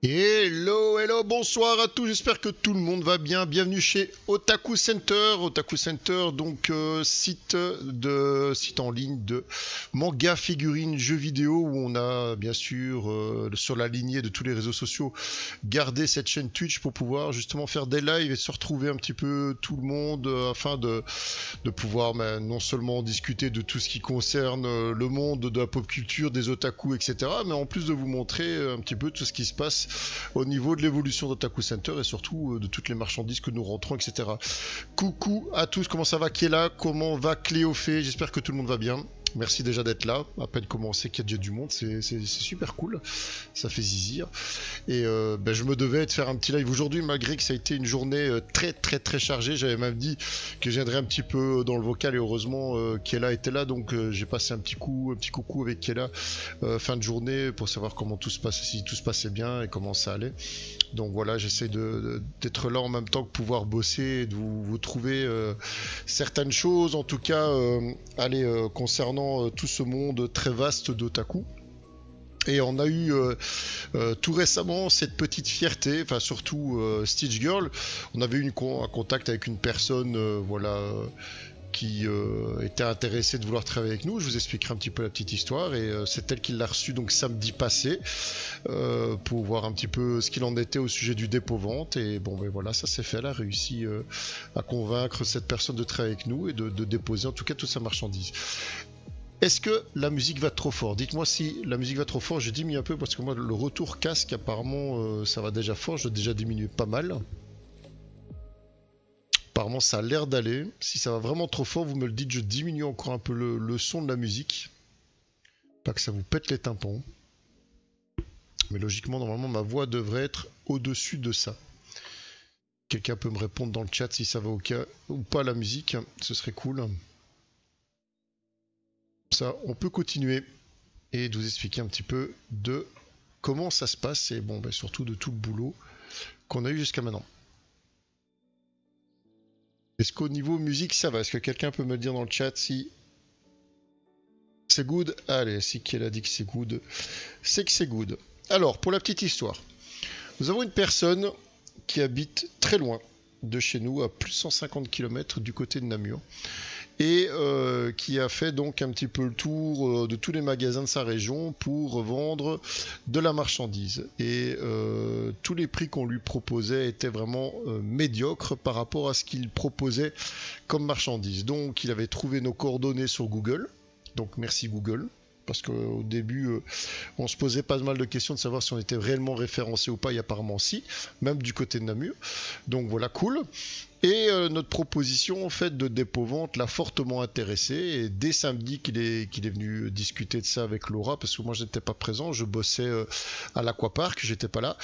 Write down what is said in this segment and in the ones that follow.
Hello, hello, bonsoir à tous, j'espère que tout le monde va bien. Bienvenue chez Otaku Center. Otaku Center, donc site en ligne de manga, figurines, jeux vidéo où on a bien sûr sur la lignée de tous les réseaux sociaux gardé cette chaîne Twitch pour pouvoir justement faire des lives et se retrouver un petit peu tout le monde afin de pouvoir non seulement discuter de tout ce qui concerne le monde de la pop culture, des otaku, etc. mais en plus de vous montrer un petit peu tout ce qui se passe au niveau de l'évolution d'Otaku Center et surtout de toutes les marchandises que nous rentrons, etc. Coucou à tous, comment ça va Kéla? Comment va Cléophée? J'espère que tout le monde va bien. Merci déjà d'être là, à peine commencé qu'il y a déjà du monde, c'est super cool, ça fait zizir. Et je me devais de faire un petit live aujourd'hui malgré que ça a été une journée très chargée. J'avais même dit que je viendrais un petit peu dans le vocal et heureusement Kella était là, donc j'ai passé un petit coucou avec Kella fin de journée pour savoir comment tout se passait, si tout se passait bien et comment ça allait. Donc voilà, j'essaie d'être là en même temps que pouvoir bosser et de vous trouver certaines choses, en tout cas concernant tout ce monde très vaste d'otaku. Et on a eu tout récemment cette petite fierté, enfin surtout Stitch Girl. On avait eu un contact avec une personne, qui était intéressée de vouloir travailler avec nous. Je vous expliquerai un petit peu la petite histoire et c'est elle qui l'a reçu donc samedi passé pour voir un petit peu ce qu'il en était au sujet du dépôt-vente. Et bon, ben voilà, ça s'est fait. Elle a réussi à convaincre cette personne de travailler avec nous et de déposer en tout cas toute sa marchandise. Est-ce que la musique va trop fort? Dites-moi si la musique va trop fort. Je diminue un peu parce que moi, le retour casque, apparemment, ça va déjà fort. Je dois déjà diminuer pas mal. Apparemment, ça a l'air d'aller. Si ça va vraiment trop fort, vous me le dites. Je diminue encore un peu le son de la musique. Pas que ça vous pète les tympans. Mais logiquement, normalement, ma voix devrait être au-dessus de ça. Quelqu'un peut me répondre dans le chat si ça va ou pas la musique. Ce serait cool. Ça, on peut continuer et de vous expliquer un petit peu de comment ça se passe et bon, surtout de tout le boulot qu'on a eu jusqu'à maintenant. Est-ce qu'au niveau musique ça va? Est-ce que quelqu'un peut me dire dans le chat si c'est good? Allez, si qu'elle a dit que c'est good, c'est que c'est good. Alors, pour la petite histoire, nous avons une personne qui habite très loin de chez nous, à plus de 150 km du côté de Namur. Et qui a fait donc un petit peu le tour de tous les magasins de sa région pour vendre de la marchandise. Et tous les prix qu'on lui proposait étaient vraiment médiocres par rapport à ce qu'il proposait comme marchandise. Donc il avait trouvé nos coordonnées sur Google, donc merci Google. Parce qu'au début, on se posait pas mal de questions de savoir si on était réellement référencé ou pas, et apparemment si, même du côté de Namur. Donc voilà, cool. Et notre proposition en fait de dépôt-vente l'a fortement intéressé. Et dès samedi qu'il est venu discuter de ça avec Laura, parce que moi je n'étais pas présent, je bossais à l'Aquapark, j'étais pas là.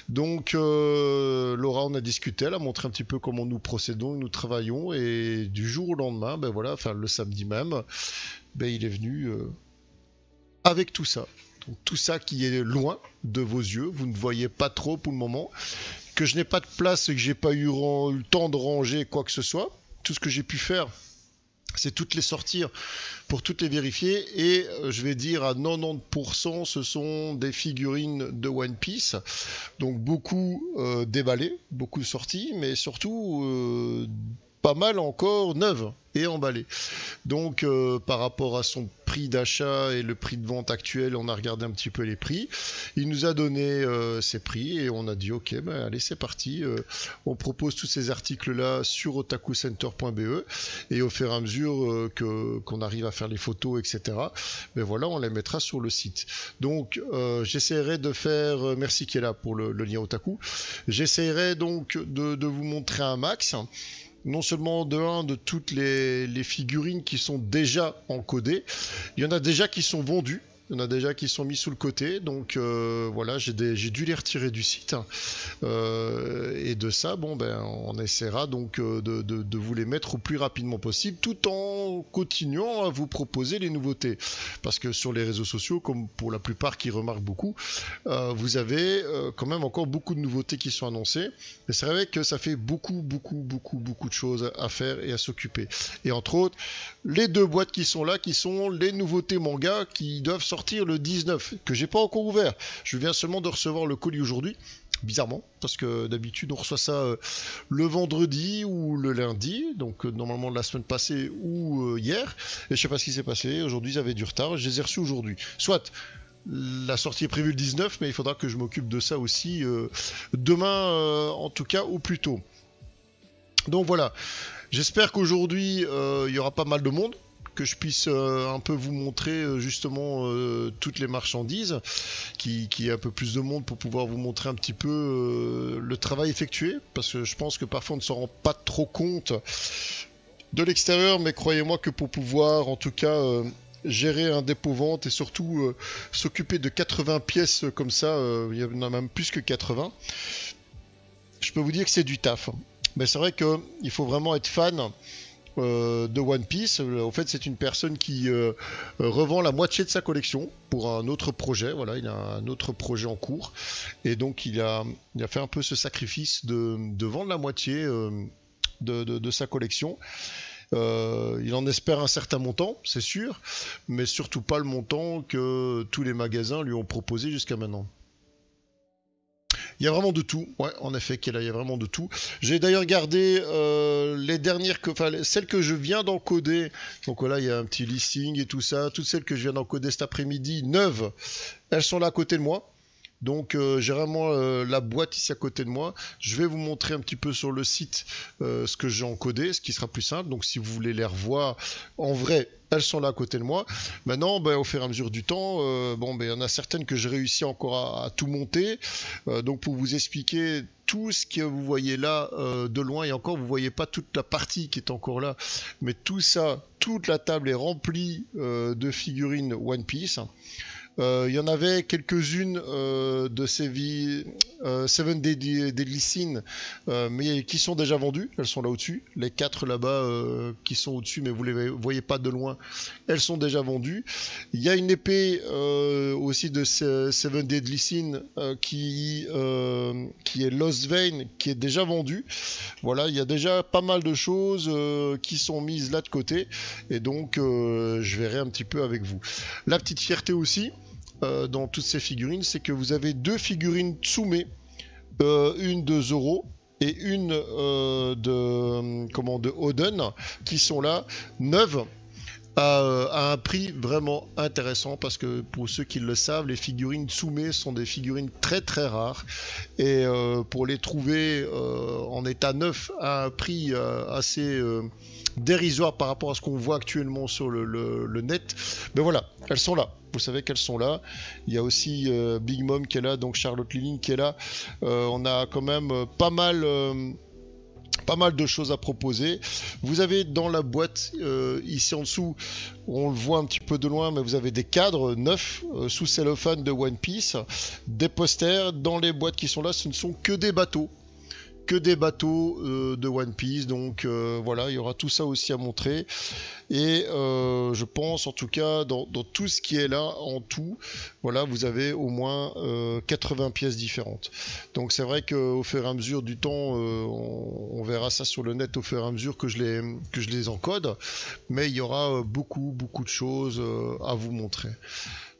Donc Laura, on a discuté, elle a montré un petit peu comment nous procédons, nous travaillons. Et du jour au lendemain, le samedi même, il est venu avec tout ça. Donc, tout ça qui est loin de vos yeux, vous ne voyez pas trop pour le moment, que je n'ai pas de place et que j'ai pas eu le temps de ranger quoi que ce soit. Tout ce que j'ai pu faire, c'est toutes les sortir pour toutes les vérifier et je vais dire à 90% ce sont des figurines de One Piece, donc beaucoup déballées, beaucoup sorties, mais surtout pas mal encore neuves et emballées. Donc par rapport à son prix d'achat et le prix de vente actuel, on a regardé un petit peu les prix. Il nous a donné ses prix et on a dit ok, allez c'est parti. On propose tous ces articles là sur otakucenter.be et au fur et à mesure qu'on arrive à faire les photos, etc. On les mettra sur le site. Donc j'essaierai de faire, merci qui est là pour le lien Otaku. J'essaierai donc de vous montrer un max. Non seulement de toutes les figurines qui sont déjà encodées, il y en a déjà qui sont vendues, il y en a déjà qui sont mis sous le côté, donc j'ai dû les retirer du site. Et de ça, on essaiera donc de vous les mettre au plus rapidement possible, tout en continuant à vous proposer les nouveautés. Parce que sur les réseaux sociaux, comme pour la plupart qui remarquent beaucoup, vous avez quand même encore beaucoup de nouveautés qui sont annoncées. Mais c'est vrai que ça fait beaucoup de choses à faire et à s'occuper. Et entre autres, les deux boîtes qui sont là, qui sont les nouveautés manga qui doivent sortir sortir le 19, que j'ai pas encore ouvert. Je viens seulement de recevoir le colis aujourd'hui. Bizarrement, parce que d'habitude on reçoit ça le vendredi ou le lundi, donc normalement la semaine passée ou hier, et je sais pas ce qui s'est passé, aujourd'hui ils avaient du retard, je les ai reçus aujourd'hui. Soit la sortie est prévue le 19, mais il faudra que je m'occupe de ça aussi demain en tout cas au plus tôt. Donc voilà, j'espère qu'aujourd'hui il y aura pas mal de monde, que je puisse un peu vous montrer justement toutes les marchandises, qu'il y ait un peu plus de monde pour pouvoir vous montrer un petit peu le travail effectué, parce que je pense que parfois on ne s'en rend pas trop compte de l'extérieur, mais croyez-moi que pour pouvoir en tout cas gérer un dépôt-vente et surtout s'occuper de 80 pièces comme ça, il y en a même plus que 80, je peux vous dire que c'est du taf. Mais c'est vrai qu'il faut vraiment être fan de One Piece. En fait, c'est une personne qui revend la moitié de sa collection pour un autre projet. Voilà, il a un autre projet en cours. Et donc, il a fait un peu ce sacrifice de vendre la moitié de sa collection. Il en espère un certain montant, c'est sûr, mais surtout pas le montant que tous les magasins lui ont proposé jusqu'à maintenant. Il y a vraiment de tout, ouais, en effet, il y a vraiment de tout. J'ai d'ailleurs gardé les dernières, celles que je viens d'encoder. Donc voilà, il y a un petit listing et tout ça. Toutes celles que je viens d'encoder cet après-midi, neuves, elles sont là à côté de moi. Donc j'ai vraiment la boîte ici à côté de moi. Je vais vous montrer un petit peu sur le site ce que j'ai encodé, ce qui sera plus simple. Donc si vous voulez les revoir en vrai, elles sont là à côté de moi. Maintenant, au fur et à mesure du temps, il y en a certaines que j'ai réussi encore à tout monter. Donc pour vous expliquer tout ce que vous voyez là de loin, et encore vous voyez pas toute la partie qui est encore là, mais tout ça, toute la table est remplie de figurines One Piece. Il y en avait quelques-unes de ces Seven Deadly Sins, mais qui sont déjà vendues. Elles sont là au-dessus. Les 4 là-bas qui sont au-dessus, mais vous ne les voyez pas de loin, elles sont déjà vendues. Il y a une épée aussi de Seven Deadly Sins qui est Lost Vein, qui est déjà vendue. Voilà, il y a déjà pas mal de choses qui sont mises là de côté. Et donc, je verrai un petit peu avec vous. La petite fierté aussi, dans toutes ces figurines, c'est que vous avez 2 figurines Tsume, une de Zoro et une de Oden, qui sont là, neuves, à un prix vraiment intéressant, parce que pour ceux qui le savent, les figurines Tsume sont des figurines très très rares, et pour les trouver en état neuf à un prix assez dérisoire par rapport à ce qu'on voit actuellement sur le net, mais voilà, elles sont là. Vous savez qu'elles sont là. Il y a aussi Big Mom qui est là, donc Charlotte Liling qui est là. On a quand même pas mal de choses à proposer. Vous avez dans la boîte, ici en dessous, on le voit un petit peu de loin, mais vous avez des cadres neufs sous cellophane de One Piece, des posters. Dans les boîtes qui sont là, ce ne sont que des bateaux. De One Piece, donc voilà, il y aura tout ça aussi à montrer, et je pense en tout cas dans tout ce qui est là en tout, voilà, vous avez au moins 80 pièces différentes. Donc c'est vrai qu'au fur et à mesure du temps, on verra ça sur le net au fur et à mesure que je les encode, mais il y aura beaucoup de choses à vous montrer.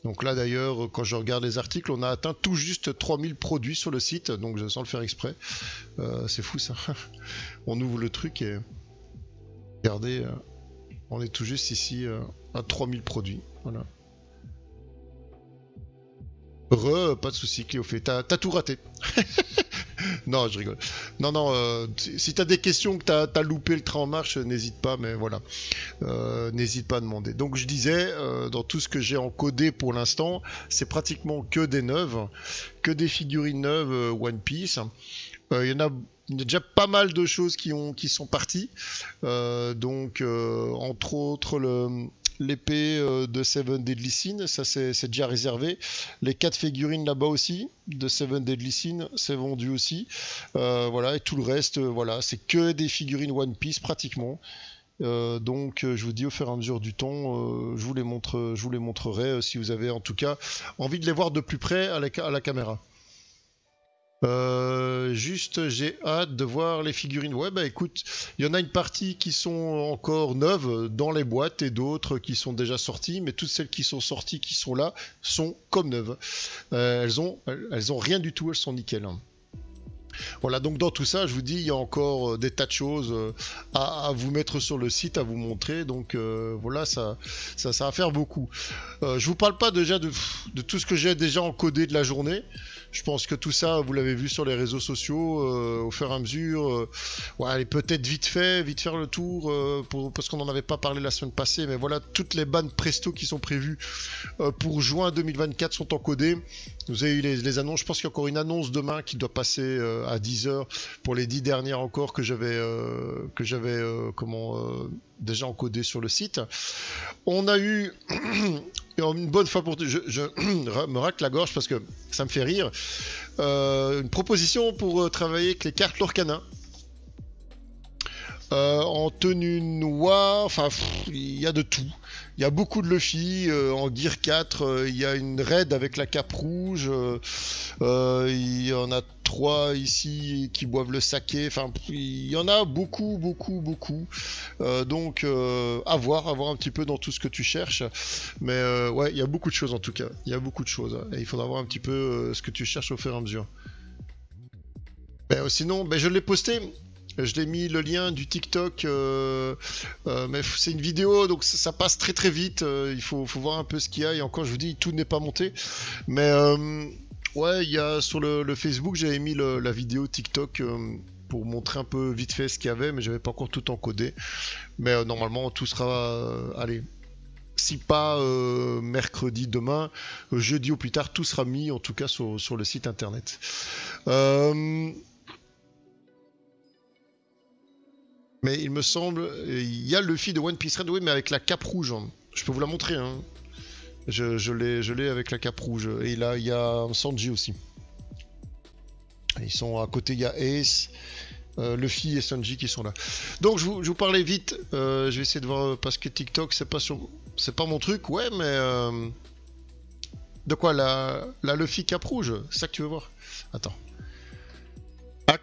Donc là d'ailleurs, quand je regarde les articles, on a atteint tout juste 3000 produits sur le site, donc sans le faire exprès. C'est fou ça. On ouvre le truc et regardez, on est tout juste ici à 3000 produits. Voilà. Pas de soucis, Cléophée, t'as tout raté. Non, je rigole. Non, si t'as des questions, que t'as loupé le train en marche, n'hésite pas, mais voilà. N'hésite pas à demander. Donc je disais, dans tout ce que j'ai encodé pour l'instant, c'est pratiquement que des neuves, que des figurines neuves One Piece. Il y a déjà pas mal de choses qui sont parties. Donc, entre autres, l'épée de Seven Deadly Sins, ça c'est déjà réservé. Les 4 figurines là-bas aussi, de Seven Deadly Sins, c'est vendu aussi. Voilà, et tout le reste, voilà, c'est que des figurines One Piece pratiquement. Donc je vous dis au fur et à mesure du temps, je vous les montrerai si vous avez en tout cas envie de les voir de plus près à la caméra. Juste, j'ai hâte de voir les figurines. Ouais, bah écoute, il y en a une partie qui sont encore neuves dans les boîtes et d'autres qui sont déjà sorties, mais toutes celles qui sont sorties, qui sont là, sont comme neuves. Elles ont rien du tout, elles sont nickel, hein. Voilà, donc dans tout ça, je vous dis, il y a encore des tas de choses à vous mettre sur le site, à vous montrer. Donc voilà, ça va faire beaucoup. Je vous parle pas déjà de tout ce que j'ai déjà encodé de la journée. Je pense que tout ça, vous l'avez vu sur les réseaux sociaux, au fur et à mesure. Ouais, allez, peut-être vite faire le tour, parce qu'on n'en avait pas parlé la semaine passée. Mais voilà, toutes les bannes Presto qui sont prévues pour juin 2024 sont encodées. Vous avez eu les annonces. Je pense qu'il y a encore une annonce demain qui doit passer à 10h pour les 10 dernières encore que j'avais déjà encodé sur le site. On a eu une bonne fois pour je me racle la gorge parce que ça me fait rire. Une proposition pour travailler avec les cartes Lorcana. En tenue noire, enfin, il y a de tout. Il y a beaucoup de Luffy, en Gear 4, il y a une raid avec la cape rouge, il y en a 3 ici qui boivent le saké, enfin, il y en a beaucoup. Donc, à voir un petit peu dans tout ce que tu cherches. Mais ouais, il y a beaucoup de choses en tout cas, il y a beaucoup de choses. Et il faudra voir un petit peu ce que tu cherches au fur et à mesure. Sinon, je l'ai posté. Je l'ai mis le lien du TikTok, mais c'est une vidéo, donc ça passe très vite. Il faut voir un peu ce qu'il y a. Et encore, je vous dis, tout n'est pas monté. Mais ouais, il y a sur le Facebook, j'avais mis la vidéo TikTok pour montrer un peu vite fait ce qu'il y avait, mais j'avais pas encore tout encodé. Mais normalement, tout sera, allez, si pas mercredi, demain, jeudi ou plus tard, tout sera mis, en tout cas sur le site internet. Mais il me semble, il y a le Luffy de One Piece Red, oui, mais avec la cape rouge, hein. Je peux vous la montrer, hein. Je l'ai avec la cape rouge. Et là, il y a Sanji aussi. Ils sont à côté, il y a Ace, Luffy et Sanji qui sont là. Donc, je vous parlais vite. Je vais essayer de voir, parce que TikTok, c'est pas mon truc, ouais, mais... De quoi, la Luffy cape rouge? C'est ça que tu veux voir? Attends. Attends.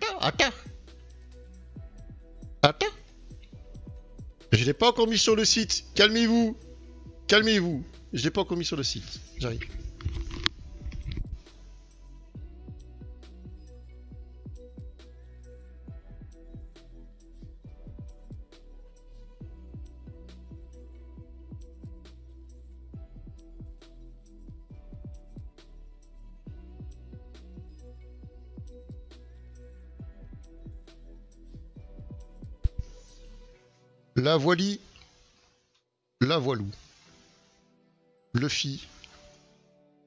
Je l'ai pas encore mis sur le site. Calmez-vous. Je l'ai pas encore mis sur le site. J'arrive. La voilie. La voilou. Luffy.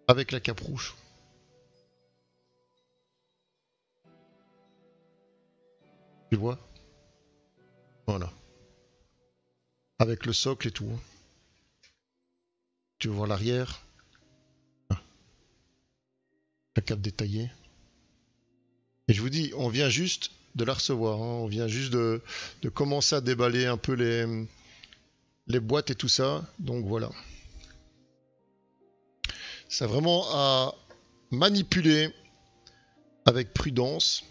Avec la cape rouge. Tu vois? Voilà. Avec le socle et tout. Tu vois l'arrière. La cape détaillée. Et je vous dis, on vient juste de la recevoir, hein. On vient juste de commencer à déballer un peu les boîtes et tout ça. Donc voilà. C'est vraiment à manipuler avec prudence.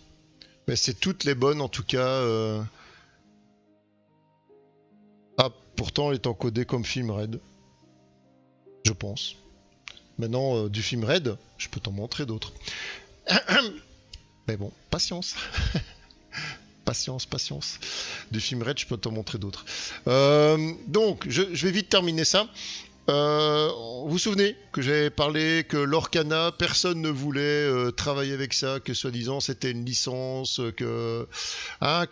Mais c'est toutes les bonnes en tout cas. Ah, pourtant elle est encodée comme film raid. Je pense. Maintenant, du film raid, je peux t'en montrer d'autres. Mais bon, patience. Patience. Du film raid, je peux t'en montrer d'autres. Donc, je vais vite terminer ça. Vous vous souvenez que j'avais parlé que l'Orcana, personne ne voulait travailler avec ça, que soi-disant c'était une licence, que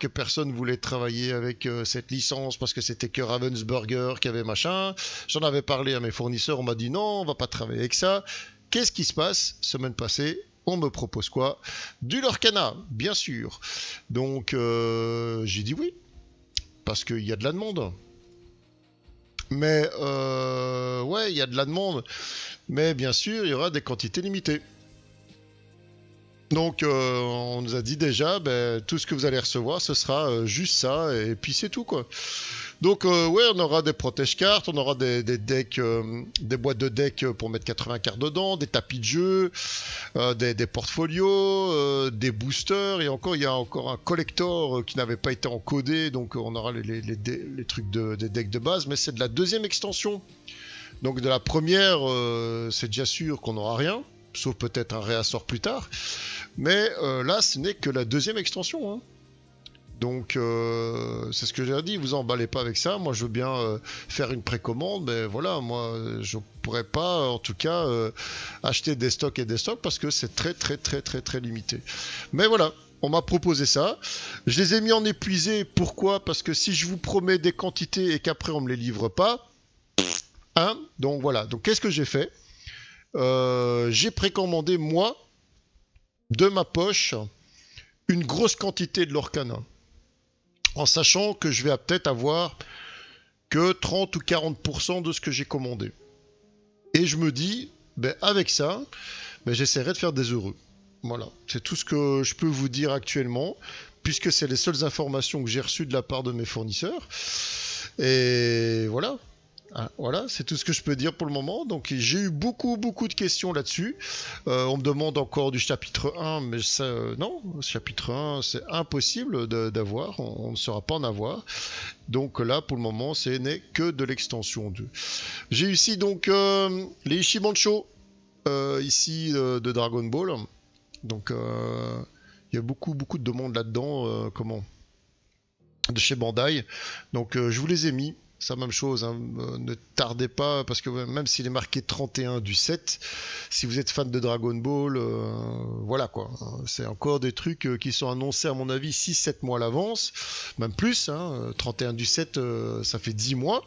personne voulait travailler avec cette licence parce que c'était que Ravensburger qui avait machin. J'en avais parlé à mes fournisseurs, on m'a dit non, on va pas travailler avec ça. Qu'est-ce qui se passe? Semaine passée, on me propose quoi? Du Lorcana, bien sûr. Donc j'ai dit oui, parce qu'il y a de la demande. Mais ouais, il y a de la demande. Mais bien sûr, il y aura des quantités limitées. Donc on nous a dit déjà, tout ce que vous allez recevoir, ce sera juste ça, et puis c'est tout quoi. Donc ouais, on aura des protège-cartes, on aura des decks, des boîtes de decks pour mettre 80 cartes dedans, des tapis de jeu, des portfolios, des boosters, et encore il y a encore un collector qui n'avait pas été encodé, donc on aura les trucs des decks de base, mais c'est de la deuxième extension. Donc de la première, c'est déjà sûr qu'on n'aura rien, sauf peut-être un réassort plus tard, mais là ce n'est que la deuxième extension, hein. Donc c'est ce que j'ai dit, vous emballez pas avec ça, moi je veux bien faire une précommande, mais voilà, moi je pourrais pas en tout cas acheter des stocks et des stocks parce que c'est très limité. Mais voilà, on m'a proposé ça, je les ai mis en épuisé, pourquoi? Parce que si je vous promets des quantités et qu'après on me les livre pas, hein, donc voilà, donc qu'est-ce que j'ai fait? J'ai précommandé moi, de ma poche, une grosse quantité de l'Orcana, en sachant que je vais peut-être avoir que 30 ou 40% de ce que j'ai commandé. Et je me dis, ben avec ça, ben j'essaierai de faire des heureux. Voilà, c'est tout ce que je peux vous dire actuellement, puisque c'est les seules informations que j'ai reçues de la part de mes fournisseurs. Et voilà. Ah, voilà, c'est tout ce que je peux dire pour le moment. Donc j'ai eu beaucoup de questions là-dessus. On me demande encore du chapitre 1, mais ça, non, chapitre 1, c'est impossible d'avoir. On ne saura pas en avoir. Donc là, pour le moment, ce n'est que de l'extension 2. J'ai ici donc les Ishibancho, ici de Dragon Ball. Donc il y a beaucoup de demandes là-dedans, de chez Bandai. Donc je vous les ai mis. C'est la même chose, hein. Ne tardez pas, parce que même s'il est marqué 31 du 7, si vous êtes fan de Dragon Ball, voilà quoi. C'est encore des trucs qui sont annoncés à mon avis 6-7 mois à l'avance, même plus, hein. 31 du 7, ça fait 10 mois.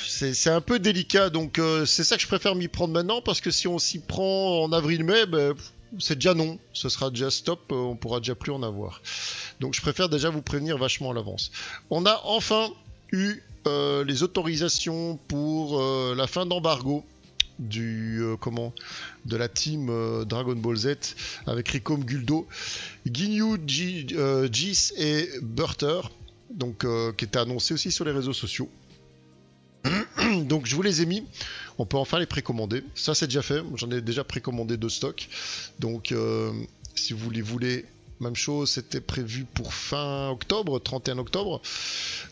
C'est un peu délicat, donc c'est ça que je préfère m'y prendre maintenant, parce que si on s'y prend en avril-mai, ben, c'est déjà non, ce sera déjà stop, on pourra déjà plus en avoir. Donc je préfère déjà vous prévenir vachement à l'avance. On a enfin eu les autorisations pour la fin d'embargo de la team Dragon Ball Z avec Ricom Guldo, Ginyu, Jis et Burter, donc qui était annoncé aussi sur les réseaux sociaux. Donc je vous les ai mis, on peut enfin les précommander, ça c'est déjà fait, j'en ai déjà précommandé 2 stocks, donc si vous les voulez, même chose, c'était prévu pour fin octobre, 31 octobre,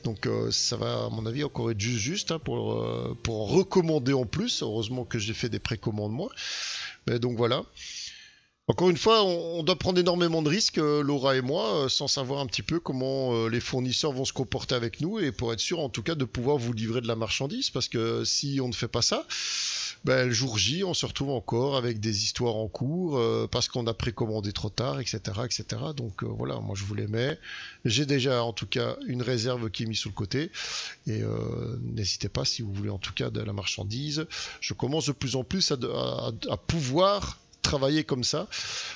donc ça va à mon avis encore être juste hein, pour en recommander en plus, heureusement que j'ai fait des précommandes moi, mais donc voilà. Encore une fois, on doit prendre énormément de risques, Laura et moi, sans savoir un petit peu comment les fournisseurs vont se comporter avec nous, et pour être sûr en tout cas de pouvoir vous livrer de la marchandise, parce que si on ne fait pas ça, ben, le jour J, on se retrouve encore avec des histoires en cours, parce qu'on a précommandé trop tard, etc. etc. Donc voilà, moi je vous les mets. J'ai déjà en tout cas une réserve qui est mise sous le côté, et n'hésitez pas si vous voulez en tout cas de la marchandise. Je commence de plus en plus à pouvoir travailler comme ça,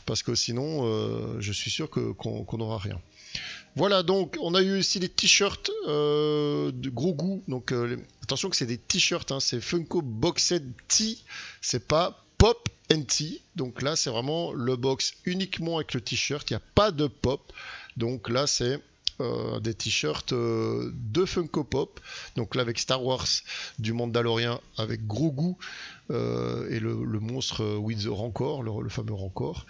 parce que sinon je suis sûr qu'on n'aura rien. Voilà, donc on a eu aussi des t-shirts de gros goût, donc attention que c'est des t-shirts, hein, c'est Funko Boxed Tee, c'est pas Pop and Tee, donc là c'est vraiment le box uniquement avec le t-shirt, il n'y a pas de pop, donc là c'est des t-shirts de Funko Pop, donc là avec Star Wars du Mandalorian avec gros goût et le monstre with the Rancor, le fameux Rancor.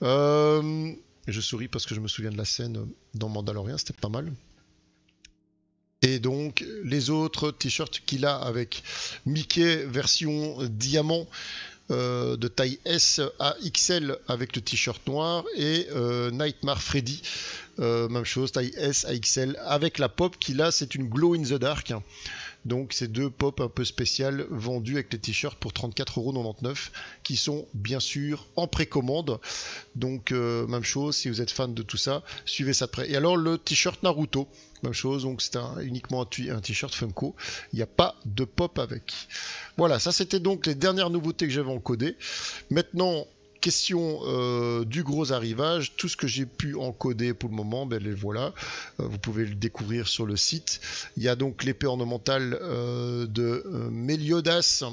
Je souris parce que je me souviens de la scène dans Mandalorian, c'était pas mal. Et donc les autres t-shirts qu'il a avec Mickey version diamant, de taille S à XL avec le t-shirt noir, et Nightmare Freddy, même chose, taille S à XL avec la pop qu'il a, c'est une Glow in the Dark. Donc c'est 2 pop un peu spéciales vendues avec les t-shirts pour 34,99€ qui sont bien sûr en précommande. Donc même chose, si vous êtes fan de tout ça, suivez ça de près. Et alors le t-shirt Naruto, même chose, donc c'est uniquement un t-shirt Funko, il n'y a pas de pop avec. Voilà, ça c'était donc les dernières nouveautés que j'avais encodées. Maintenant, question du gros arrivage, tout ce que j'ai pu encoder pour le moment, ben les voilà, vous pouvez le découvrir sur le site. Il y a donc l'épée ornementale de Meliodas,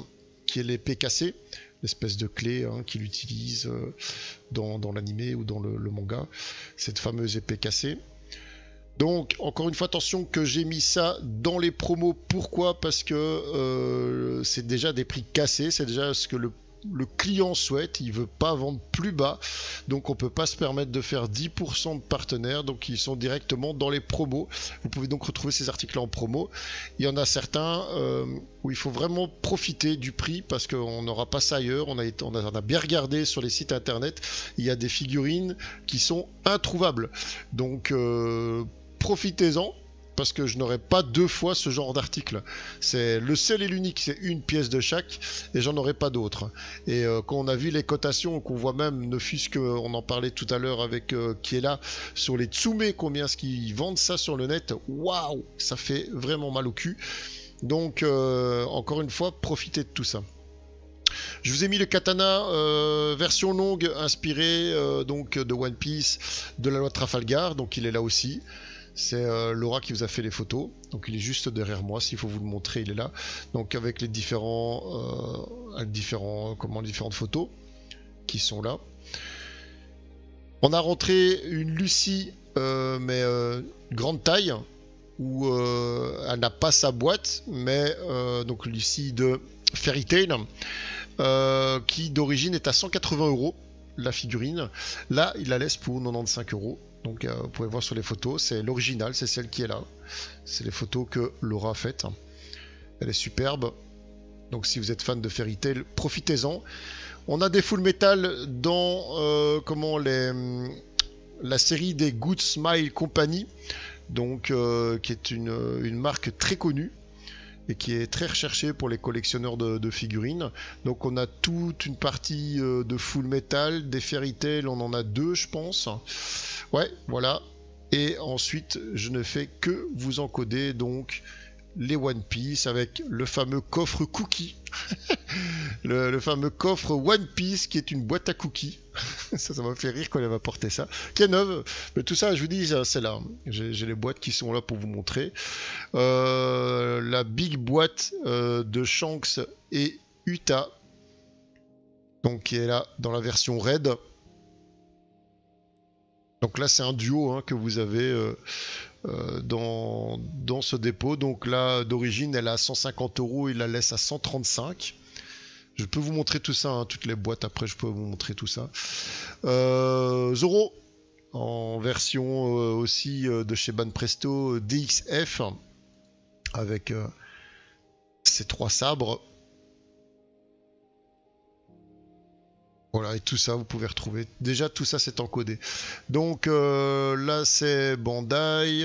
qui est l'épée cassée, l'espèce de clé hein, qu'il utilise dans l'animé ou dans le manga, cette fameuse épée cassée. Donc, encore une fois, attention que j'ai mis ça dans les promos. Pourquoi? Parce que c'est déjà des prix cassés, c'est déjà ce que le client souhaite, il veut pas vendre plus bas, donc on peut pas se permettre de faire 10% de partenaires, donc ils sont directement dans les promos. Vous pouvez donc retrouver ces articles en promo. Il y en a certains où il faut vraiment profiter du prix parce qu'on n'aura pas ça ailleurs. On a bien regardé sur les sites internet, il y a des figurines qui sont introuvables, donc profitez-en. Parce que je n'aurai pas deux fois ce genre d'article. C'est le seul et l'unique, c'est une pièce de chaque, et j'en aurai pas d'autres. Et quand on a vu les cotations, qu'on voit même, ne fût-ce qu'on en parlait tout à l'heure avec qui est là, sur les Tsume, combien est-ce qu'ils vendent ça sur le net, waouh, ça fait vraiment mal au cul. Donc, encore une fois, profitez de tout ça. Je vous ai mis le katana version longue inspiré donc de One Piece, de la loi de Trafalgar, donc il est là aussi. C'est Laura qui vous a fait les photos, donc il est juste derrière moi, s'il faut vous le montrer, il est là. Donc avec les différentes photos qui sont là. On a rentré une Lucy, mais grande taille, où elle n'a pas sa boîte, mais donc Lucy de Fairy Tail, qui d'origine est à 180 € la figurine. Là, il la laisse pour 95 €. Donc vous pouvez voir sur les photos, c'est l'original, c'est celle qui est là. C'est les photos que Laura a faites. Elle est superbe. Donc si vous êtes fan de Fairy Tail, profitez-en. On a des Full Metal dans la série des Good Smile Company, donc qui est une marque très connue et qui est très recherchée pour les collectionneurs de figurines. Donc on a toute une partie de Full Metal, des Fairy Tail, on en a deux je pense. Ouais, voilà. Et ensuite, je ne fais que vous encoder donc les One Piece avec le fameux coffre cookie. le fameux coffre One Piece qui est une boîte à cookies. ça m'a fait rire quand elle m'a porté ça. Qui est neuve. Mais tout ça, je vous dis, c'est là. J'ai les boîtes qui sont là pour vous montrer. La big boîte de Shanks et Uta. Donc qui est là dans la version Red. Donc là, c'est un duo hein, que vous avez dans ce dépôt. Donc là, d'origine, elle est à 150 €, il la laisse à 135. Je peux vous montrer tout ça, hein, toutes les boîtes, après je peux vous montrer tout ça. Zoro, en version aussi de chez Banpresto, DXF, avec ses 3 sabres. Voilà, et tout ça, vous pouvez retrouver. Déjà, tout ça, c'est encodé. Donc, là, c'est Bandai.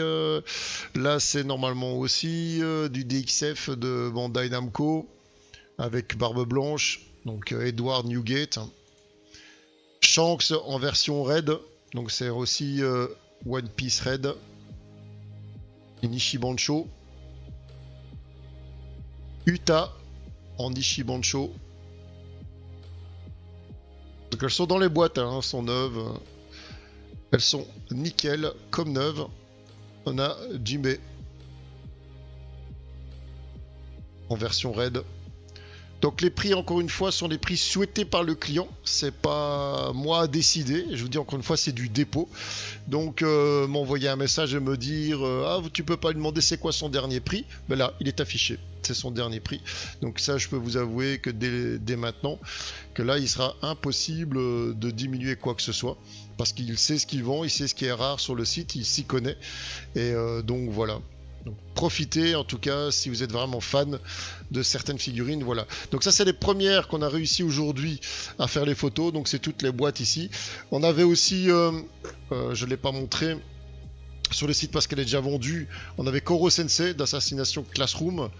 Là, c'est normalement aussi du DXF de Bandai Namco. Avec Barbe Blanche. Donc, Edward Newgate. Shanks en version Red. Donc, c'est aussi One Piece Red. Nishibancho. Uta en Nishibancho. Donc elles sont dans les boîtes, hein, elles sont neuves. Elles sont nickel, comme neuves. On a Jinbe en version Red. Donc les prix, encore une fois, sont les prix souhaités par le client. C'est pas moi à décider. Je vous dis encore une fois, c'est du dépôt. Donc m'envoyer un message et me dire ah, tu peux pas lui demander c'est quoi son dernier prix. Ben là, il est affiché. C'est son dernier prix. Donc ça, je peux vous avouer que dès maintenant, que là, il sera impossible de diminuer quoi que ce soit. Parce qu'il sait ce qu'il vend, il sait ce qui est rare sur le site, il s'y connaît. Et donc voilà. Donc, profitez en tout cas si vous êtes vraiment fan de certaines figurines. Voilà. Donc ça c'est les premières qu'on a réussi aujourd'hui à faire les photos. Donc c'est toutes les boîtes ici. On avait aussi, je ne l'ai pas montré sur le site parce qu'elle est déjà vendue. On avait Koro Sensei d'Assassination Classroom.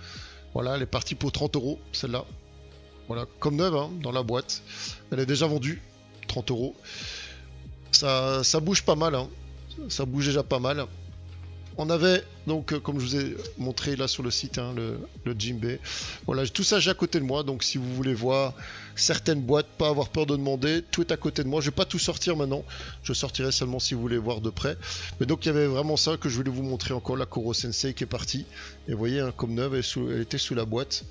Voilà, elle est partie pour 30 € celle-là. Voilà, comme neuve hein, dans la boîte. Elle est déjà vendue, 30 €. Ça bouge pas mal. Hein. Ça bouge déjà pas mal. On avait donc, comme je vous ai montré là sur le site, hein, le Jinbe. Voilà, tout ça j'ai à côté de moi. Donc si vous voulez voir certaines boîtes, pas avoir peur de demander, tout est à côté de moi. Je vais pas tout sortir maintenant. Je sortirai seulement si vous voulez voir de près. Mais donc il y avait vraiment ça que je voulais vous montrer encore, la Koro Sensei qui est partie. Et vous voyez, hein, comme neuve, elle était sous la boîte.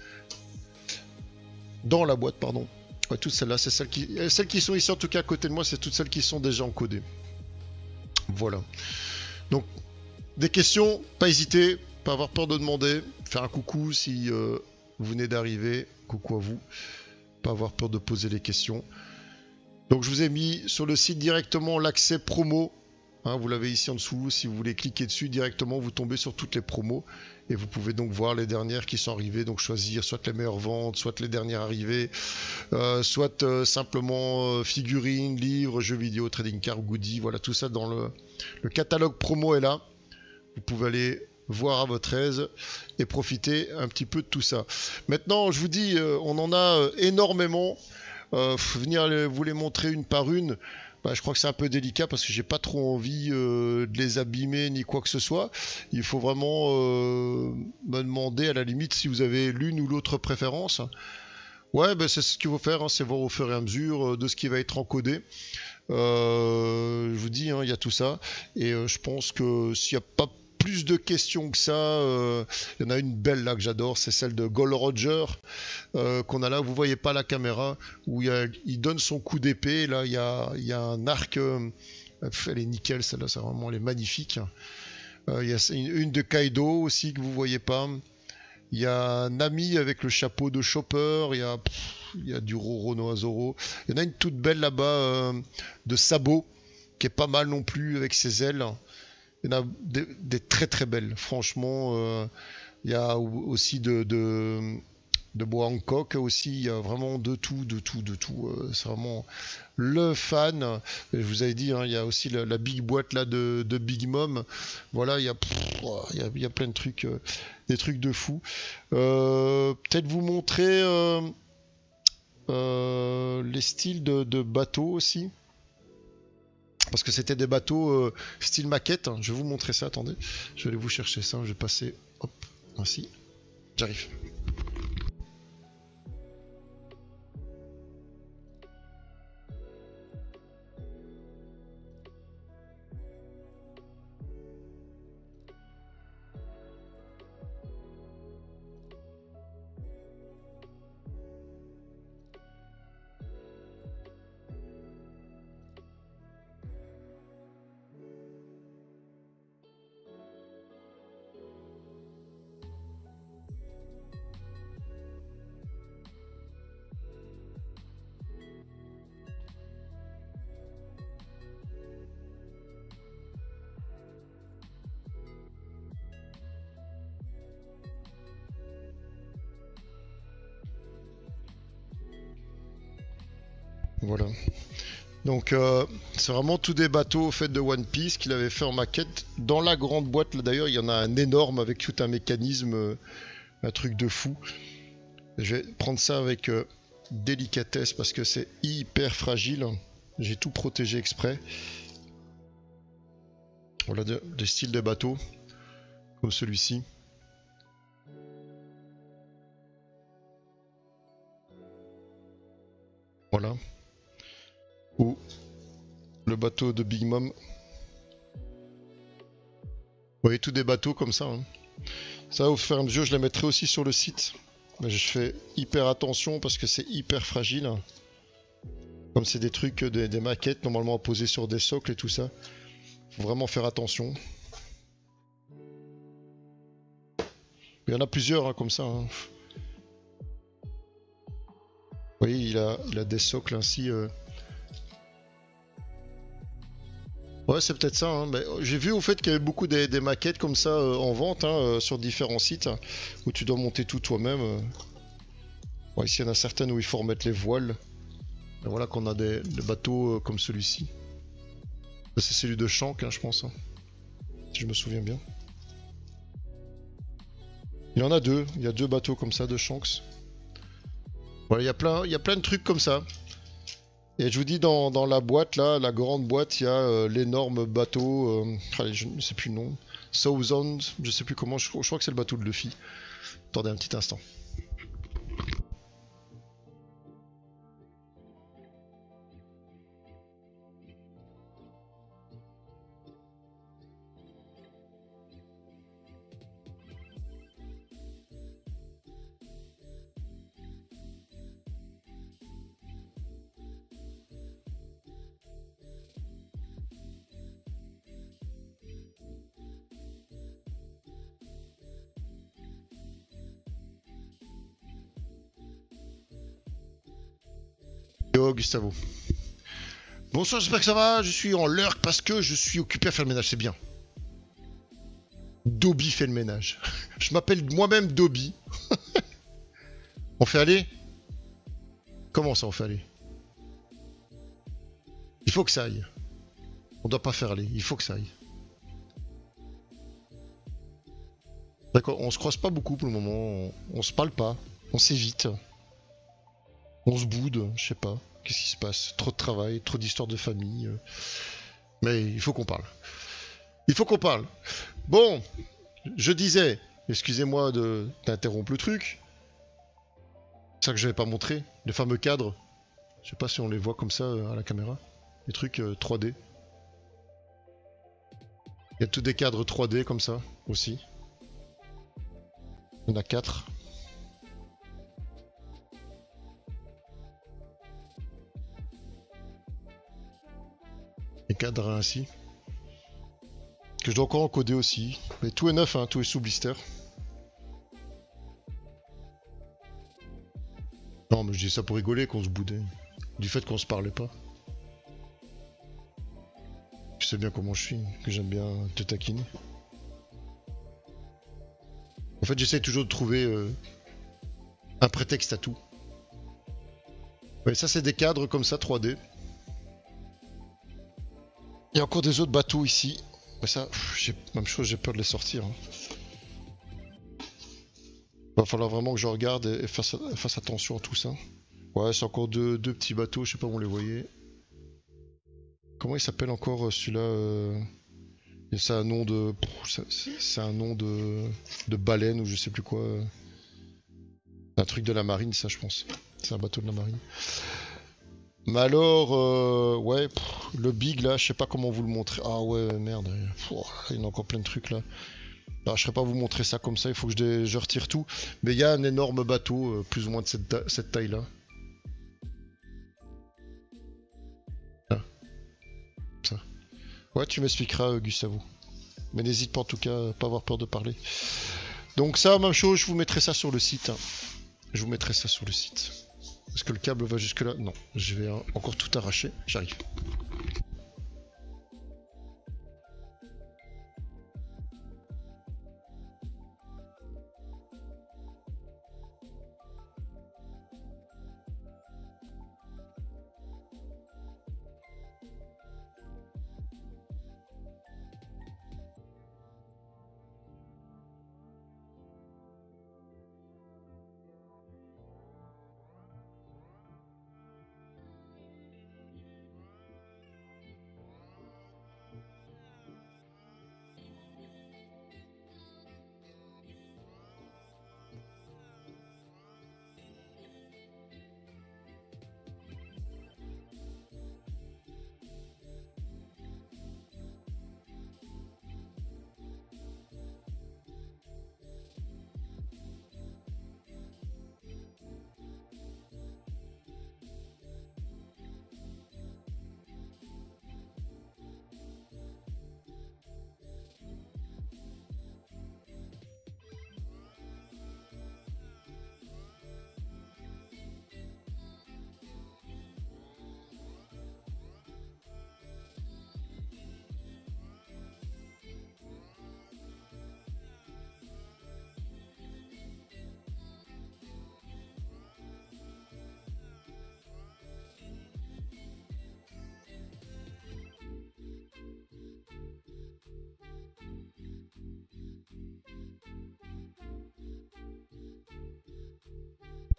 Dans la boîte, pardon. Ouais, toutes celles-là, c'est celles qui sont ici en tout cas à côté de moi, c'est toutes celles qui sont déjà encodées. Voilà. Donc Des questions, pas hésiter, pas avoir peur de demander, faire un coucou si vous venez d'arriver, coucou à vous, pas avoir peur de poser les questions. Donc je vous ai mis sur le site directement l'accès promo, hein, vous l'avez ici en dessous, si vous voulez cliquer dessus directement, vous tombez sur toutes les promos et vous pouvez donc voir les dernières qui sont arrivées, donc choisir soit les meilleures ventes, soit les dernières arrivées, soit simplement figurines, livres, jeux vidéo, trading card, goodies, voilà tout ça dans le catalogue promo est là. Vous pouvez aller voir à votre aise et profiter un petit peu de tout ça. Maintenant, je vous dis, on en a énormément. Venir vous les montrer une par une, bah, je crois que c'est un peu délicat parce que j'ai pas trop envie de les abîmer ni quoi que ce soit. Il faut vraiment me demander à la limite si vous avez l'une ou l'autre préférence. Ouais, bah, c'est ce qu'il faut faire, hein, c'est voir au fur et à mesure de ce qui va être encodé. Je vous dis, hein, il y a tout ça. Et je pense que s'il n'y a pas plus de questions que ça, il y en a une belle là que j'adore, c'est celle de Gold Roger qu'on a là, vous voyez pas la caméra, où il donne son coup d'épée, là il y a un arc, elle est nickel celle-là, c'est vraiment, elle est magnifique. Il y a une de Kaido aussi que vous voyez pas, il y a Nami avec le chapeau de Chopper, il y a du Roronoa Zoro, il y en a une toute belle là-bas de Sabo, qui est pas mal non plus avec ses ailes. Il y en a des très très belles, franchement. Il y a aussi de bois Hancock aussi. Il y a vraiment de tout. C'est vraiment le fan. Et je vous avais dit, hein, il y a aussi la big boîte là de Big Mom. Voilà, il y a plein de trucs, des trucs de fou. Peut-être vous montrer les styles de bateaux aussi. Parce que c'était des bateaux style maquette. Je vais vous montrer ça, attendez. Je vais aller vous chercher ça. Je vais passer. Hop, ainsi. J'arrive. Voilà. Donc c'est vraiment tous des bateaux faits de One Piece qu'il avait fait en maquette. Dans la grande boîte là d'ailleurs il y en a un énorme avec tout un mécanisme, un truc de fou. Je vais prendre ça avec délicatesse parce que c'est hyper fragile. J'ai tout protégé exprès. Voilà des styles de bateaux comme celui-ci. Voilà. Ou le bateau de Big Mom. Vous voyez tous des bateaux comme ça. Hein. Ça au fur et à mesure je les mettrai aussi sur le site. Mais je fais hyper attention parce que c'est hyper fragile. Comme c'est des trucs, des maquettes normalement posées sur des socles et tout ça. Faut vraiment faire attention. Il y en a plusieurs hein, comme ça. Hein. Vous voyez, il a des socles ainsi. Ouais, c'est peut-être ça. Hein. J'ai vu au fait qu'il y avait beaucoup des maquettes comme ça en vente hein, sur différents sites hein, où tu dois monter tout toi-même. Ouais, ici, il y en a certaines où il faut remettre les voiles. Et voilà qu'on a des bateaux comme celui-ci. C'est celui de Shank, hein, je pense. Hein, si je me souviens bien. Il y en a deux. Il y a deux bateaux comme ça de Shanks. Voilà, il y a plein de trucs comme ça. Et je vous dis, dans la boîte, là, la grande boîte, il y a l'énorme bateau. Allez, je ne sais plus le nom. Southern, je sais plus comment, je crois que c'est le bateau de Luffy. Attendez un petit instant. Yo, Gustavo. Bonsoir, j'espère que ça va. Je suis en lurk parce que je suis occupé à faire le ménage, c'est bien. Dobby fait le ménage. Je m'appelle moi-même Dobby. On fait aller? Comment ça on fait aller? Il faut que ça aille. On doit pas faire aller, il faut que ça aille. D'accord, on se croise pas beaucoup pour le moment, on se parle pas, on s'évite. On se boude, je sais pas. Qu'est-ce qui se passe? Trop de travail, trop d'histoires de famille. Mais il faut qu'on parle. Il faut qu'on parle. Bon, je disais, excusez-moi d'interrompre le truc. C'est ça que je n'avais pas montré, les fameux cadres. Je sais pas si on les voit comme ça à la caméra. Les trucs 3D. Il y a tous des cadres 3D comme ça aussi. Il y en a 4. Les cadres ainsi. Que je dois encore encoder aussi. Mais tout est neuf, hein, tout est sous blister. Non, mais je dis ça pour rigoler qu'on se boudait. Du fait qu'on se parlait pas. Tu sais bien comment je suis, que j'aime bien te taquiner. En fait, j'essaie toujours de trouver un prétexte à tout. Ouais, ça c'est des cadres comme ça, 3D. Il y a encore des autres bateaux ici. Mais ça, même chose, j'ai peur de les sortir. Hein. Va falloir vraiment que je regarde et fasse attention à tout ça. Ouais, c'est encore deux petits bateaux, je sais pas où on les voyait. Comment il s'appelle encore celui-là c'est un nom de... C'est un nom de baleine ou je sais plus quoi. Un truc de la marine, ça, je pense. C'est un bateau de la marine. Mais alors, ouais, le big là, je sais pas comment vous le montrer. Ah ouais, merde, il y en a encore plein de trucs là. Alors, je ne saurais pas vous montrer ça comme ça, il faut que je retire tout. Mais il y a un énorme bateau, plus ou moins de cette taille là. Ah, ça. Ouais, tu m'expliqueras, Gustavo. Mais n'hésite pas en tout cas, pas avoir peur de parler. Donc ça, même chose, je vous mettrai ça sur le site. Hein. Je vous mettrai ça sur le site. Est-ce que le câble va jusque là? Non, je vais encore tout arracher. J'arrive.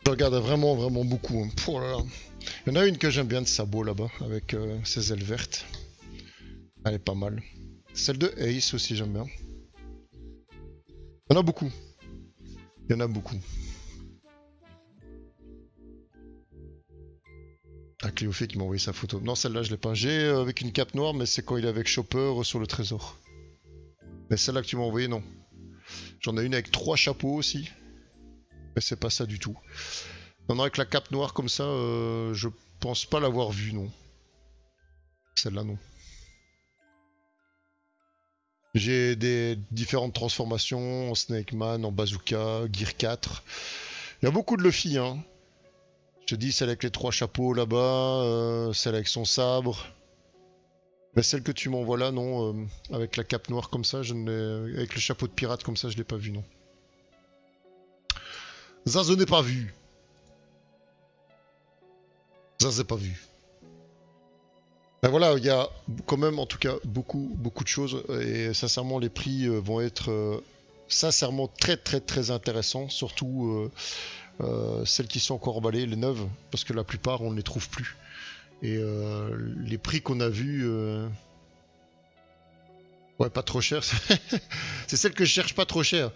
Je regarde vraiment beaucoup. Hein. Oh là là. Il y en a une que j'aime bien de sabot là-bas, avec ses ailes vertes. Elle est pas mal. Celle de Ace aussi, j'aime bien. Il y en a beaucoup. Il y en a beaucoup. Ah, Cléophée qui m'a envoyé sa photo. Non, celle-là, je l'ai pas. J'ai avec une cape noire, mais c'est quand il est avec Chopper sur le trésor. Mais celle-là que tu m'as envoyé, non. J'en ai une avec 3 chapeaux aussi. Mais c'est pas ça du tout. Non, avec la cape noire comme ça, je pense pas l'avoir vue, non. Celle-là, non. J'ai des différentes transformations en Snake Man, en Bazooka, Gear 4. Il y a beaucoup de Luffy, hein. Je te dis, celle avec les 3 chapeaux là-bas, celle avec son sabre. Mais celle que tu m'envoies là, non, avec la cape noire comme ça, avec le chapeau de pirate comme ça, je l'ai pas vu, non. Ça, je n'ai pas vu. Ça, c'est pas vu. Ben voilà, il y a quand même, en tout cas, beaucoup de choses. Et sincèrement, les prix vont être sincèrement très intéressants. Surtout celles qui sont encore emballées, les neuves. Parce que la plupart, on ne les trouve plus. Et les prix qu'on a vus... Ouais, pas trop cher. C'est celle que je cherche, pas trop cher.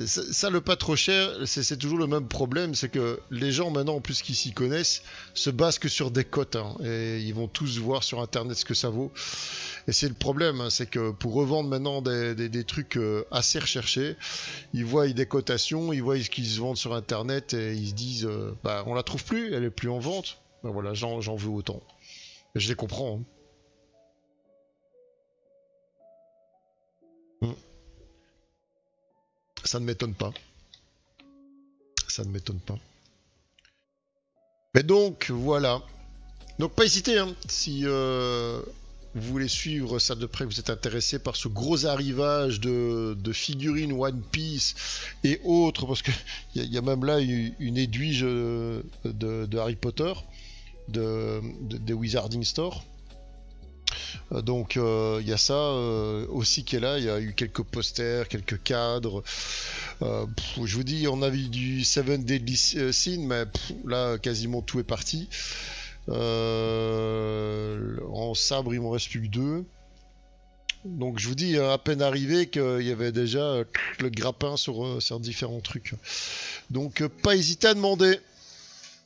Ça, le pas trop cher, c'est toujours le même problème. C'est que les gens, maintenant, en plus qui s'y connaissent, se basent que sur des cotes. Hein, et ils vont tous voir sur Internet ce que ça vaut. Et c'est le problème. Hein, c'est que pour revendre maintenant des trucs assez recherchés, ils voient des cotations, ils voient ce qu'ils se vendent sur Internet et ils se disent bah, on la trouve plus, elle est plus en vente. Ben voilà, j'en veux autant. Et je les comprends. Hein. Ça ne m'étonne pas. Ça ne m'étonne pas. Mais donc, voilà. Donc, pas hésiter, hein, si vous voulez suivre ça de près, vous êtes intéressé par ce gros arrivage de figurines One Piece et autres, parce qu'il y a même là une aiguille de Harry Potter, des Wizarding Store. Donc il y a ça aussi qui est là, il y a eu quelques posters, quelques cadres. Je vous dis, on a vu du Seven Deadly Sin, mais là quasiment tout est parti. En sabre, il m'en reste plus que 2. Donc je vous dis, à peine arrivé qu'il y avait déjà le grappin sur différents trucs. Donc pas hésiter à demander.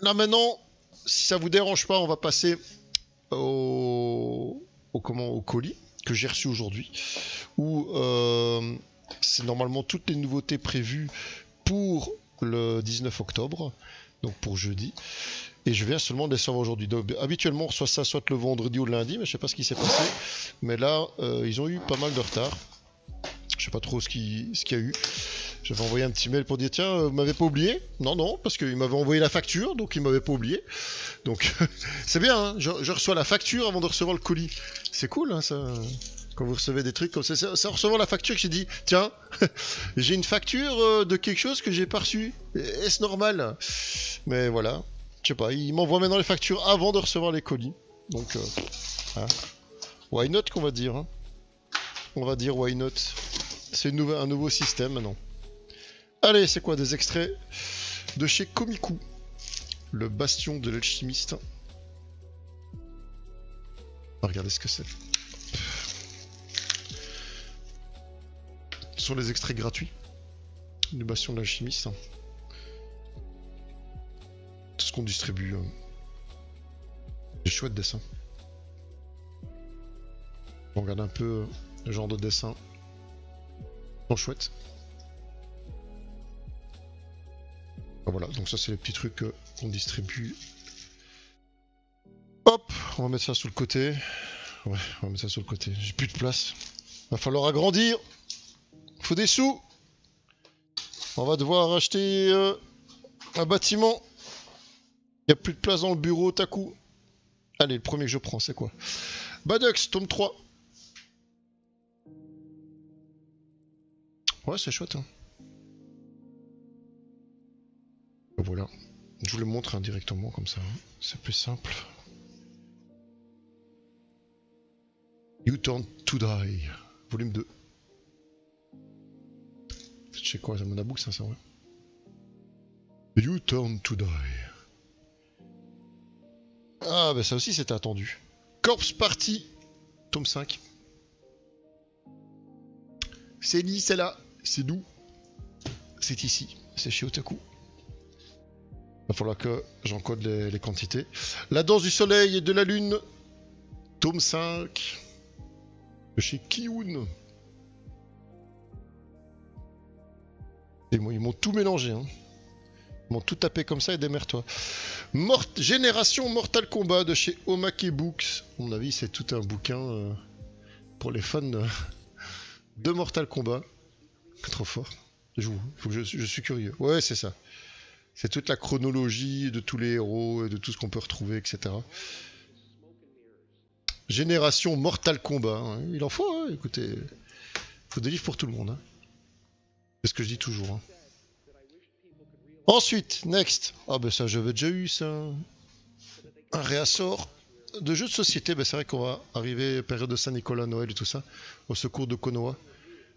Là maintenant, si ça vous dérange pas, on va passer au colis que j'ai reçu aujourd'hui, où c'est normalement toutes les nouveautés prévues pour le 19 octobre, donc pour jeudi, et je viens seulement de les recevoir aujourd'hui. Donc habituellement on reçoit ça soit le vendredi ou le lundi, mais je sais pas ce qui s'est passé, mais là ils ont eu pas mal de retard. Je sais pas trop ce qu'il y a eu. J'avais envoyé un petit mail pour dire tiens, vous m'avez pas oublié? Non, parce qu'il m'avait envoyé la facture, donc il m'avait pas oublié. Donc c'est bien, hein, je reçois la facture avant de recevoir le colis. C'est cool, hein, ça. Quand vous recevez des trucs comme ça, c'est en recevant la facture que j'ai dit tiens, j'ai une facture de quelque chose que j'ai pas reçu. Est-ce normal? Mais voilà, je sais pas, il m'envoie maintenant les factures avant de recevoir les colis. Donc, hein. Why not qu'on va dire, hein. On va dire why not. C'est un nouveau système maintenant. Allez, c'est quoi? Des extraits de chez Komiku, le bastion de l'alchimiste. On va regarder ce que c'est. Ce sont les extraits gratuits du bastion de l'alchimiste. Tout ce qu'on distribue. Des chouettes dessins. On regarde un peu le genre de dessin. Bon, chouette. Voilà, donc ça c'est les petits trucs qu'on distribue. Hop, on va mettre ça sur le côté. Ouais, on va mettre ça sur le côté. J'ai plus de place. Va falloir agrandir. Faut des sous. On va devoir acheter un bâtiment. Il n'y a plus de place dans le bureau, Taku. Allez, le premier que je prends, c'est quoi? Badux, tome 3. Ouais, c'est chouette, hein. Voilà, je vous le montre indirectement comme ça, hein. C'est plus simple. You Turn to Die, volume 2. Je sais quoi, ça m'en a boucle, ça, ouais. You Turn to Die. Ah, bah ça aussi c'était attendu. Corpse Party, tome 5. C'est ni, c'est là, c'est nous. C'est ici, c'est chez Otaku. Il va falloir que j'encode les quantités. La danse du soleil et de la lune, tome 5, de chez Kiun. Et moi, ils m'ont tout mélangé, hein. Ils m'ont tout tapé comme ça et démerde-toi. Génération Mortal Kombat de chez Omake Books. À mon avis, c'est tout un bouquin pour les fans de Mortal Kombat. Trop fort. Je suis curieux. Ouais, c'est ça. C'est toute la chronologie de tous les héros et de tout ce qu'on peut retrouver, etc. Génération Mortal Kombat. Hein. Il en faut, hein, écoutez. Il faut des livres pour tout le monde. Hein. C'est ce que je dis toujours. Hein. Ensuite, next. Ah ben ça j'avais déjà eu ça. Un réassort de jeux de société. Ben c'est vrai qu'on va arriver période de Saint-Nicolas, Noël et tout ça. Au secours de Konoha.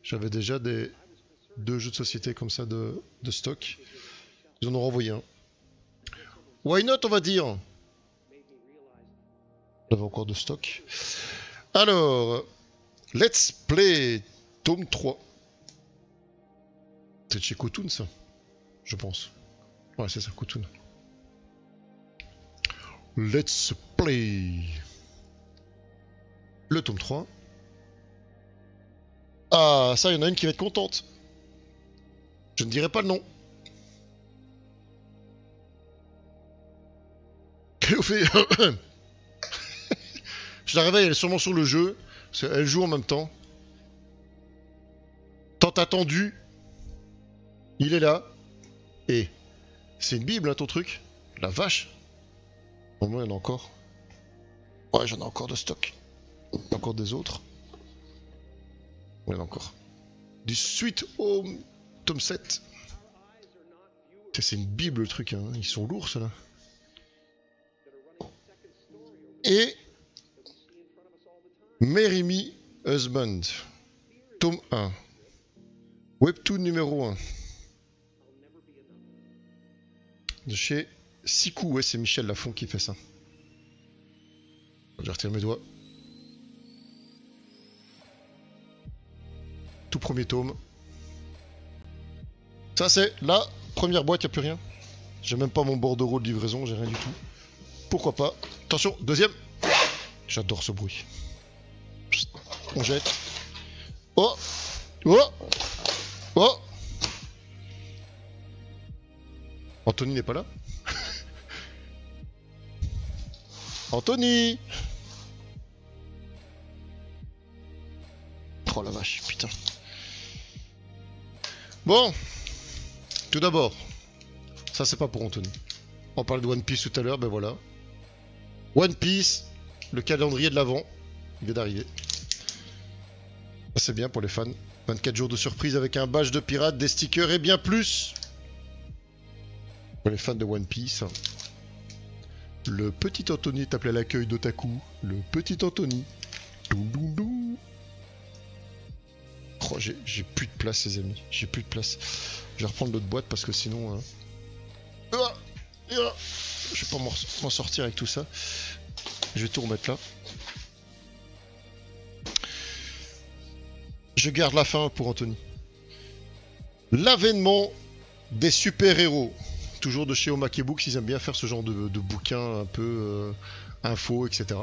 J'avais déjà deux jeux de société comme ça de stock. Ils en ont renvoyé un. Why not, on va dire. J'avais encore de stock. Alors, Let's Play tome 3. C'est de chez Kotun ça, je pense. Ouais, c'est ça, Kotun. Let's Play. Le tome 3. Ah, ça, il y en a une qui va être contente. Je ne dirai pas le nom. Je la réveille, elle est sûrement sur le jeu. Elle joue en même temps. Tant attendu. Il est là. Et c'est une bible, hein, ton truc. La vache. Au moins, il y en a encore. Ouais, j'en ai encore de stock. Il y en a encore des autres. Il y en a encore. Du Sweet Home, tome 7. C'est une bible, le truc. Hein. Ils sont lourds, ceux-là. Et Marry Me Husband, tome 1. Webtoon numéro 1. De chez Siku, ouais, c'est Michel Lafon qui fait ça. Je retire mes doigts. Tout premier tome. Ça c'est la première boîte, y a plus rien. J'ai même pas mon bordereau de livraison, j'ai rien du tout. Pourquoi pas. Attention, deuxième. J'adore ce bruit. On jette. Oh. Oh. Oh. Anthony n'est pas là. Anthony. Oh la vache, putain. Bon. Tout d'abord. Ça c'est pas pour Anthony. On parlait de One Piece tout à l'heure, ben voilà. One Piece, le calendrier de l'Avent, il vient d'arriver. C'est bien pour les fans. 24 jours de surprise avec un badge de pirate, des stickers et bien plus. Pour les fans de One Piece. Le petit Anthony est appelé à l'accueil d'Otaku. Le petit Anthony. Oh, j'ai plus de place, les amis. J'ai plus de place. Je vais reprendre l'autre boîte parce que sinon... je vais pas m'en sortir avec tout ça. Je vais tout remettre là. Je garde la fin pour Anthony. L'avènement des super-héros. Toujours de chez Omake Books, ils aiment bien faire ce genre de bouquins un peu info, etc.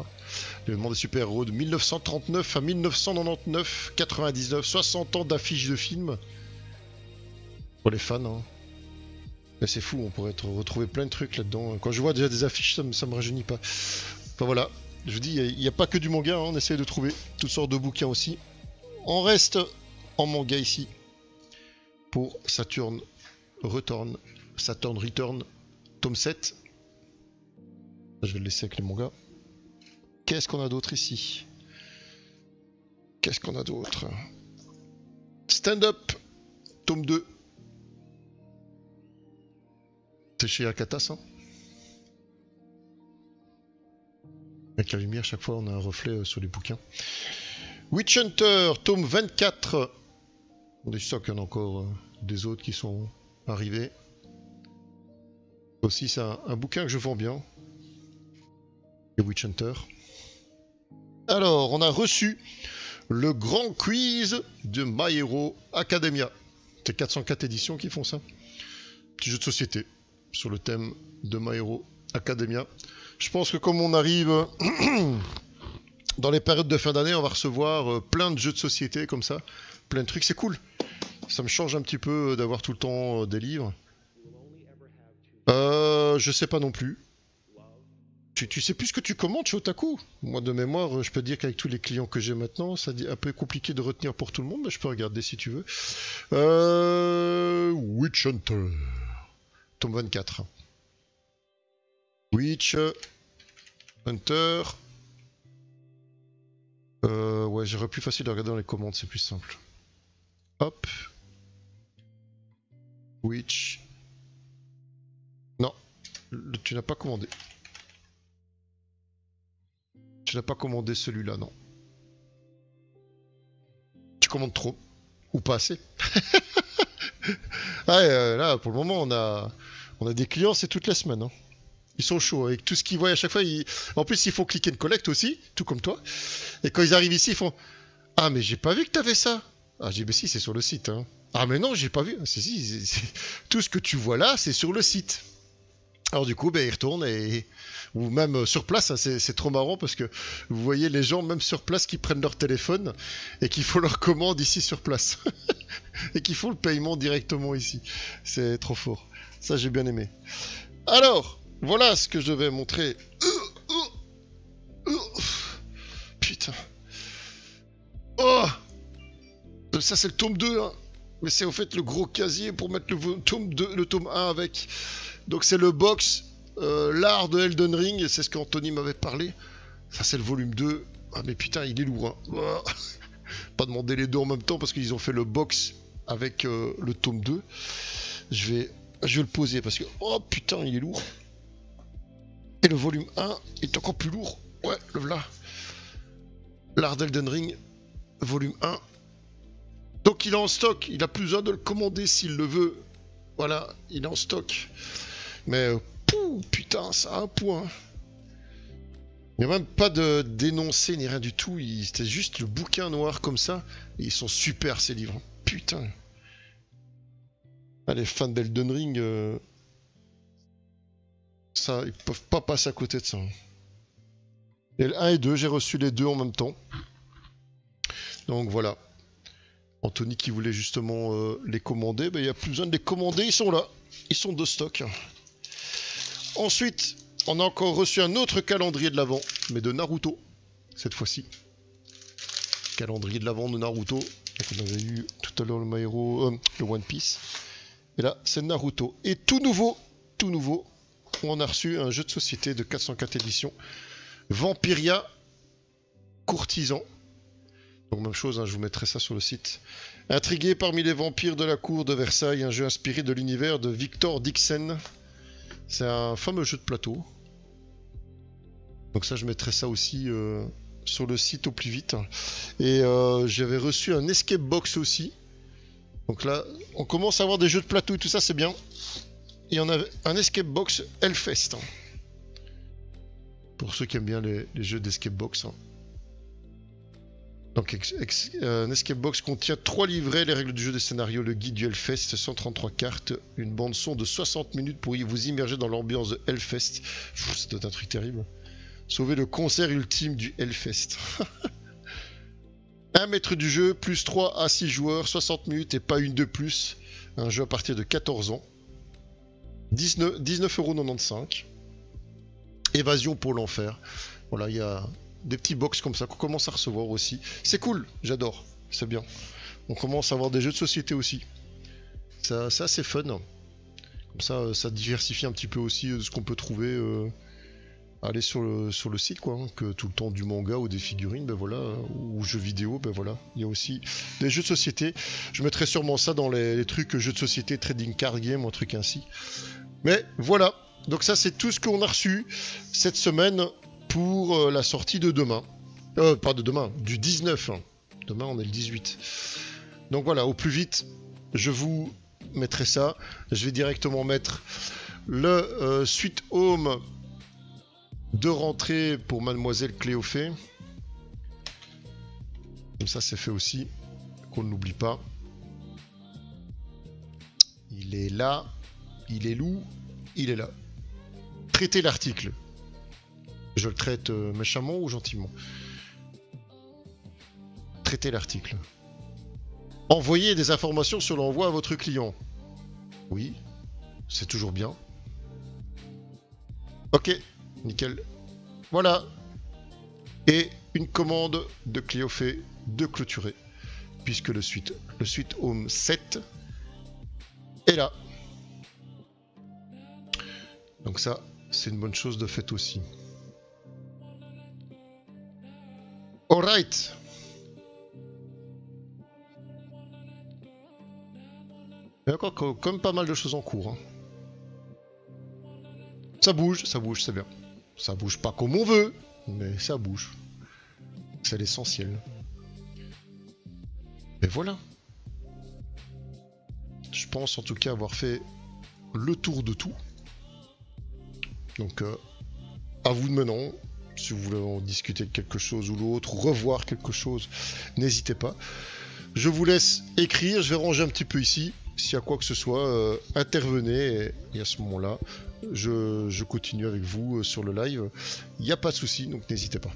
L'avènement des super-héros de 1939 à 1999, 99, 60 ans d'affiches de films. Pour les fans, hein. Mais c'est fou, on pourrait retrouver plein de trucs là-dedans. Quand je vois déjà des affiches, ça me rajeunit pas. Enfin voilà, je vous dis, il n'y a pas que du manga, hein. On essaie de trouver toutes sortes de bouquins aussi. On reste en manga ici pour Saturn Return, tome 7. Je vais le laisser avec les mangas. Qu'est-ce qu'on a d'autre ici? Qu'est-ce qu'on a d'autre? Stand Up, tome 2. C'est chez Akata, ça. Avec la lumière, chaque fois, on a un reflet sur les bouquins. Witch Hunter, tome 24. Des stocks, il y en a encore des autres qui sont arrivés. Aussi, c'est un bouquin que je vends bien. Et Witch Hunter. Alors, on a reçu le grand quiz de My Hero Academia. C'est 404 éditions qui font ça. Petit jeu de société sur le thème de My Hero Academia. Je pense que comme on arrive dans les périodes de fin d'année, on va recevoir plein de jeux de société comme ça. Plein de trucs, c'est cool. Ça me change un petit peu d'avoir tout le temps des livres. Je sais pas non plus. Tu sais plus ce que tu commandes chez Otaku. Moi de mémoire, je peux te dire qu'avec tous les clients que j'ai maintenant, c'est un peu compliqué de retenir pour tout le monde, mais je peux regarder si tu veux. Witch Hunter. tome 24. Witch, Hunter. Ouais, j'aurais plus facile de regarder dans les commandes, c'est plus simple. Hop. Witch. Non, tu n'as pas commandé. Tu n'as pas commandé celui-là, non. Tu commandes trop. Ou pas assez. Ouais, là, pour le moment, on a des clients, c'est toutes les semaines. Hein. Ils sont chauds. Avec tout ce qu'ils voient à chaque fois, en plus, ils font click and collect aussi, tout comme toi. Et quand ils arrivent ici, ils font « Ah, mais j'ai pas vu que t'avais ça !» Ah, j'ai dit « Mais si, c'est sur le site. Hein. » Ah, mais non, j'ai pas vu. Si, tout ce que tu vois là, c'est sur le site. Alors du coup, ben, ils retournent ou même sur place, hein, c'est trop marrant parce que vous voyez les gens même sur place qui prennent leur téléphone et qui font leur commande ici sur place et qui font le paiement directement ici. C'est trop fort. Ça, j'ai bien aimé. Alors, voilà ce que je vais montrer. Putain. Oh, ça c'est le tome 2, hein. Mais c'est au fait le gros casier pour mettre le tome 1 avec. Donc c'est le box, l'art de Elden Ring, et c'est ce qu'Anthony m'avait parlé. Ça c'est le volume 2. Ah mais putain, il est lourd. Hein. Oh. Pas demander les deux en même temps parce qu'ils ont fait le box avec le tome 2. Je vais le poser parce que... Oh putain, il est lourd. Et le volume 1 est encore plus lourd. Ouais, le voilà. L'art d'Elden Ring, volume 1. Donc il est en stock, il a plus besoin de le commander s'il le veut. Voilà, il est en stock. Mais putain, ça a un point. Il n'y a même pas de dénoncé ni rien du tout. C'était juste le bouquin noir comme ça. Et ils sont super ces livres. Putain. Ah, les fans d'Elden Ring, ça, ils peuvent pas passer à côté de ça. Et le 1 et 2, j'ai reçu les deux en même temps. Donc voilà. Anthony qui voulait justement les commander, ben, il n'y a plus besoin de les commander, ils sont là. Ils sont de stock. Ensuite, on a encore reçu un autre calendrier de l'Avent, mais de Naruto, cette fois-ci. Calendrier de l'Avent de Naruto. Donc on avait eu tout à l'heure le My Hero, le One Piece. Et là, c'est Naruto. Et tout nouveau, on a reçu un jeu de société de 404 éditions. Vampiria Courtisan. Donc même chose, hein, je vous mettrai ça sur le site. Intrigué parmi les vampires de la cour de Versailles, un jeu inspiré de l'univers de Victor Dixon. C'est un fameux jeu de plateau. Donc ça, je mettrai ça aussi sur le site au plus vite. Et j'avais reçu un escape box aussi. Donc là, on commence à avoir des jeux de plateau et tout ça, c'est bien. Et on a un escape box Hellfest. Pour ceux qui aiment bien les jeux d'escape box. Donc un escape box contient 3 livrets, les règles du jeu, des scénarios, le guide du Hellfest, 133 cartes, une bande son de 60 minutes pour vous immerger dans l'ambiance de Hellfest. Ça doit être un truc terrible. Sauver le concert ultime du Hellfest. 1 mètre du jeu, plus 3 à 6 joueurs, 60 minutes et pas une de plus. Un jeu à partir de 14 ans. 19,95 €. Évasion pour l'enfer. Voilà, il y a des petits box comme ça qu'on commence à recevoir aussi. C'est cool, j'adore, c'est bien. On commence à avoir des jeux de société aussi. Ça, c'est assez fun. Comme ça, ça diversifie un petit peu aussi ce qu'on peut trouver. Aller sur le site, quoi. Hein, que tout le temps du manga ou des figurines, ben voilà, ou jeux vidéo, ben voilà. Il y a aussi des jeux de société. Je mettrai sûrement ça dans les trucs jeux de société, trading card game, un truc ainsi. Mais voilà. Donc ça, c'est tout ce qu'on a reçu cette semaine pour la sortie de demain. Pas de demain, du 19. Hein. Demain, on est le 18. Donc voilà, au plus vite, je vous mettrai ça. Je vais directement mettre le Sweet Home de rentrée pour Mademoiselle Cléophée. Comme ça, c'est fait aussi. Qu'on ne l'oublie pas. Il est là. Il est loup. Il est là. Traitez l'article. Je le traite méchamment ou gentiment? Traitez l'article. Envoyez des informations sur l'envoi à votre client. Oui, c'est toujours bien. Ok, nickel. Voilà. Et une commande de Cléophée de clôturer. Puisque le Sweet Home 7 est là. Donc ça, c'est une bonne chose de fait aussi. Alright. Il y a encore comme pas mal de choses en cours. Hein. Ça bouge, c'est bien. Ça bouge pas comme on veut, mais ça bouge. C'est l'essentiel. Et voilà. Je pense en tout cas avoir fait le tour de tout. Donc, à vous de maintenant. Si vous voulez en discuter de quelque chose ou l'autre, revoir quelque chose, n'hésitez pas. Je vous laisse écrire, je vais ranger un petit peu ici. S'il y a quoi que ce soit, intervenez et à ce moment-là, je continue avec vous sur le live. Il n'y a pas de souci, donc n'hésitez pas.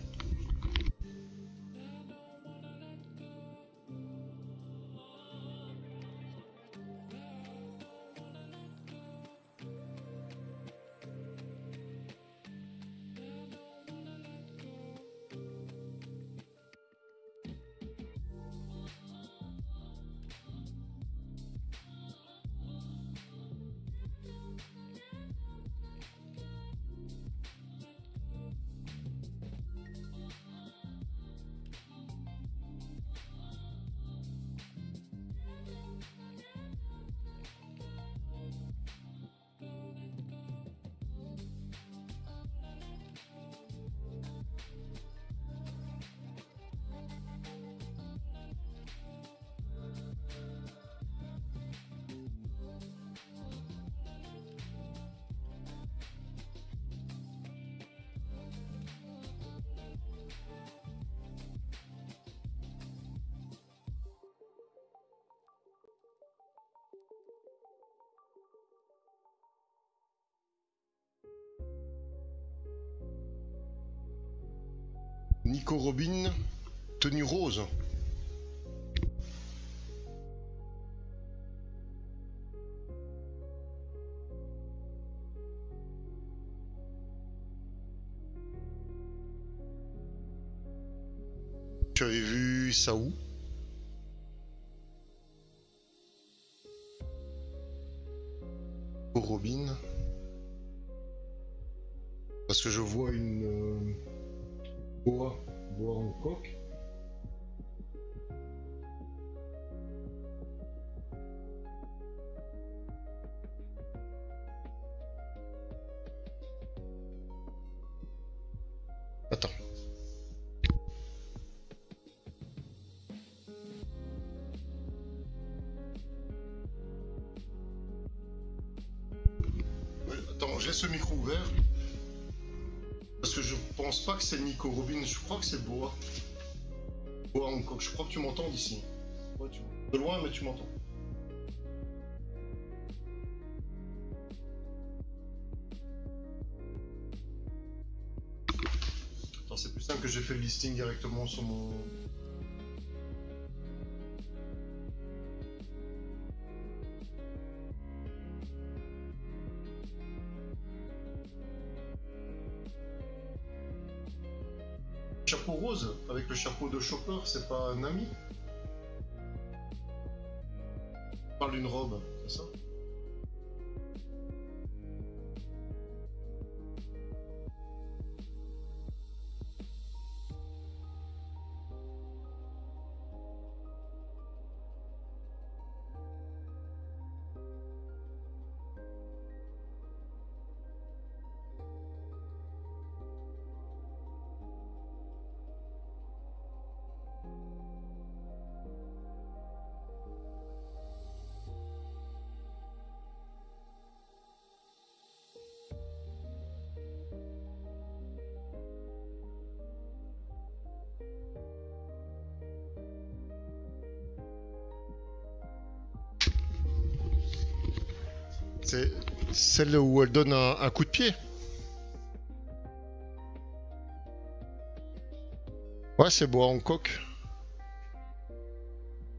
Nico Robin, tenue rose. Tu avais vu ça où? Robin. Parce que je vois une boa en coque. Attends. Ouais, attends, je laisse le micro ouvert. Parce que je pense pas que c'est Nico Robin, je crois que c'est Boa. Boa en coque, je crois que tu m'entends d'ici. Ouais, de loin, mais tu m'entends. Attends, c'est plus simple que j'ai fait le listing directement sur mon... Chapeau rose, avec le chapeau de chopper, c'est pas un ami? On parle d'une robe, c'est ça? C'est celle où elle donne un coup de pied. Ouais, c'est Boa en coque.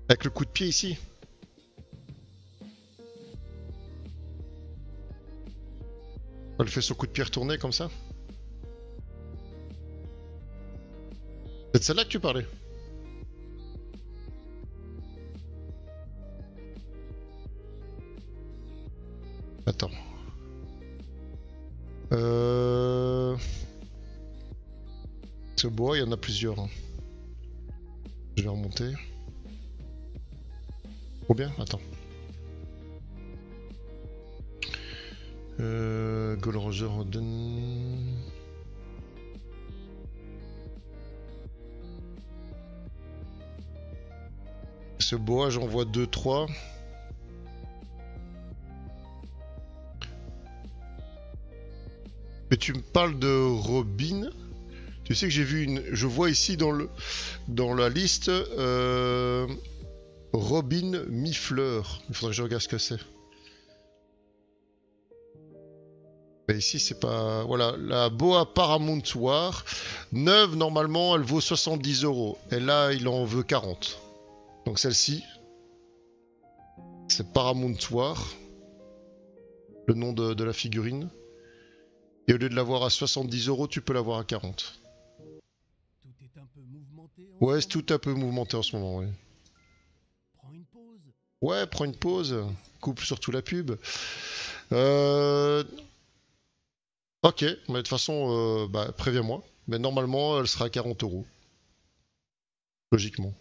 Avec le coup de pied ici. Elle fait son coup de pied retourné comme ça. C'est de celle-là que tu parlais. Attends. Ce bois, il y en a plusieurs. Hein. Je vais remonter. Trop bien, attends. Gold Roger Roden. Ce bois, j'en vois 2-3. Mais tu me parles de Robin. Tu sais que j'ai vu une... Je vois ici dans la liste Robin mi-fleur. Il faudrait que je regarde ce que c'est. Mais ici c'est pas... Voilà, la Boa Paramount War. Neuve, normalement, elle vaut 70 €. Et là, il en veut 40. Donc celle-ci, c'est Paramount War. Le nom de la figurine. Et au lieu de l'avoir à 70 €, tu peux l'avoir à 40. Tout est un peu mouvementé en Ouais, ce c'est tout un peu mouvementé en ce moment, ouais. Prends une pause. Ouais, prends une pause. Coupe surtout la pub. Ok, mais de toute façon, bah, préviens-moi. Mais normalement, elle sera à 40 €. Logiquement.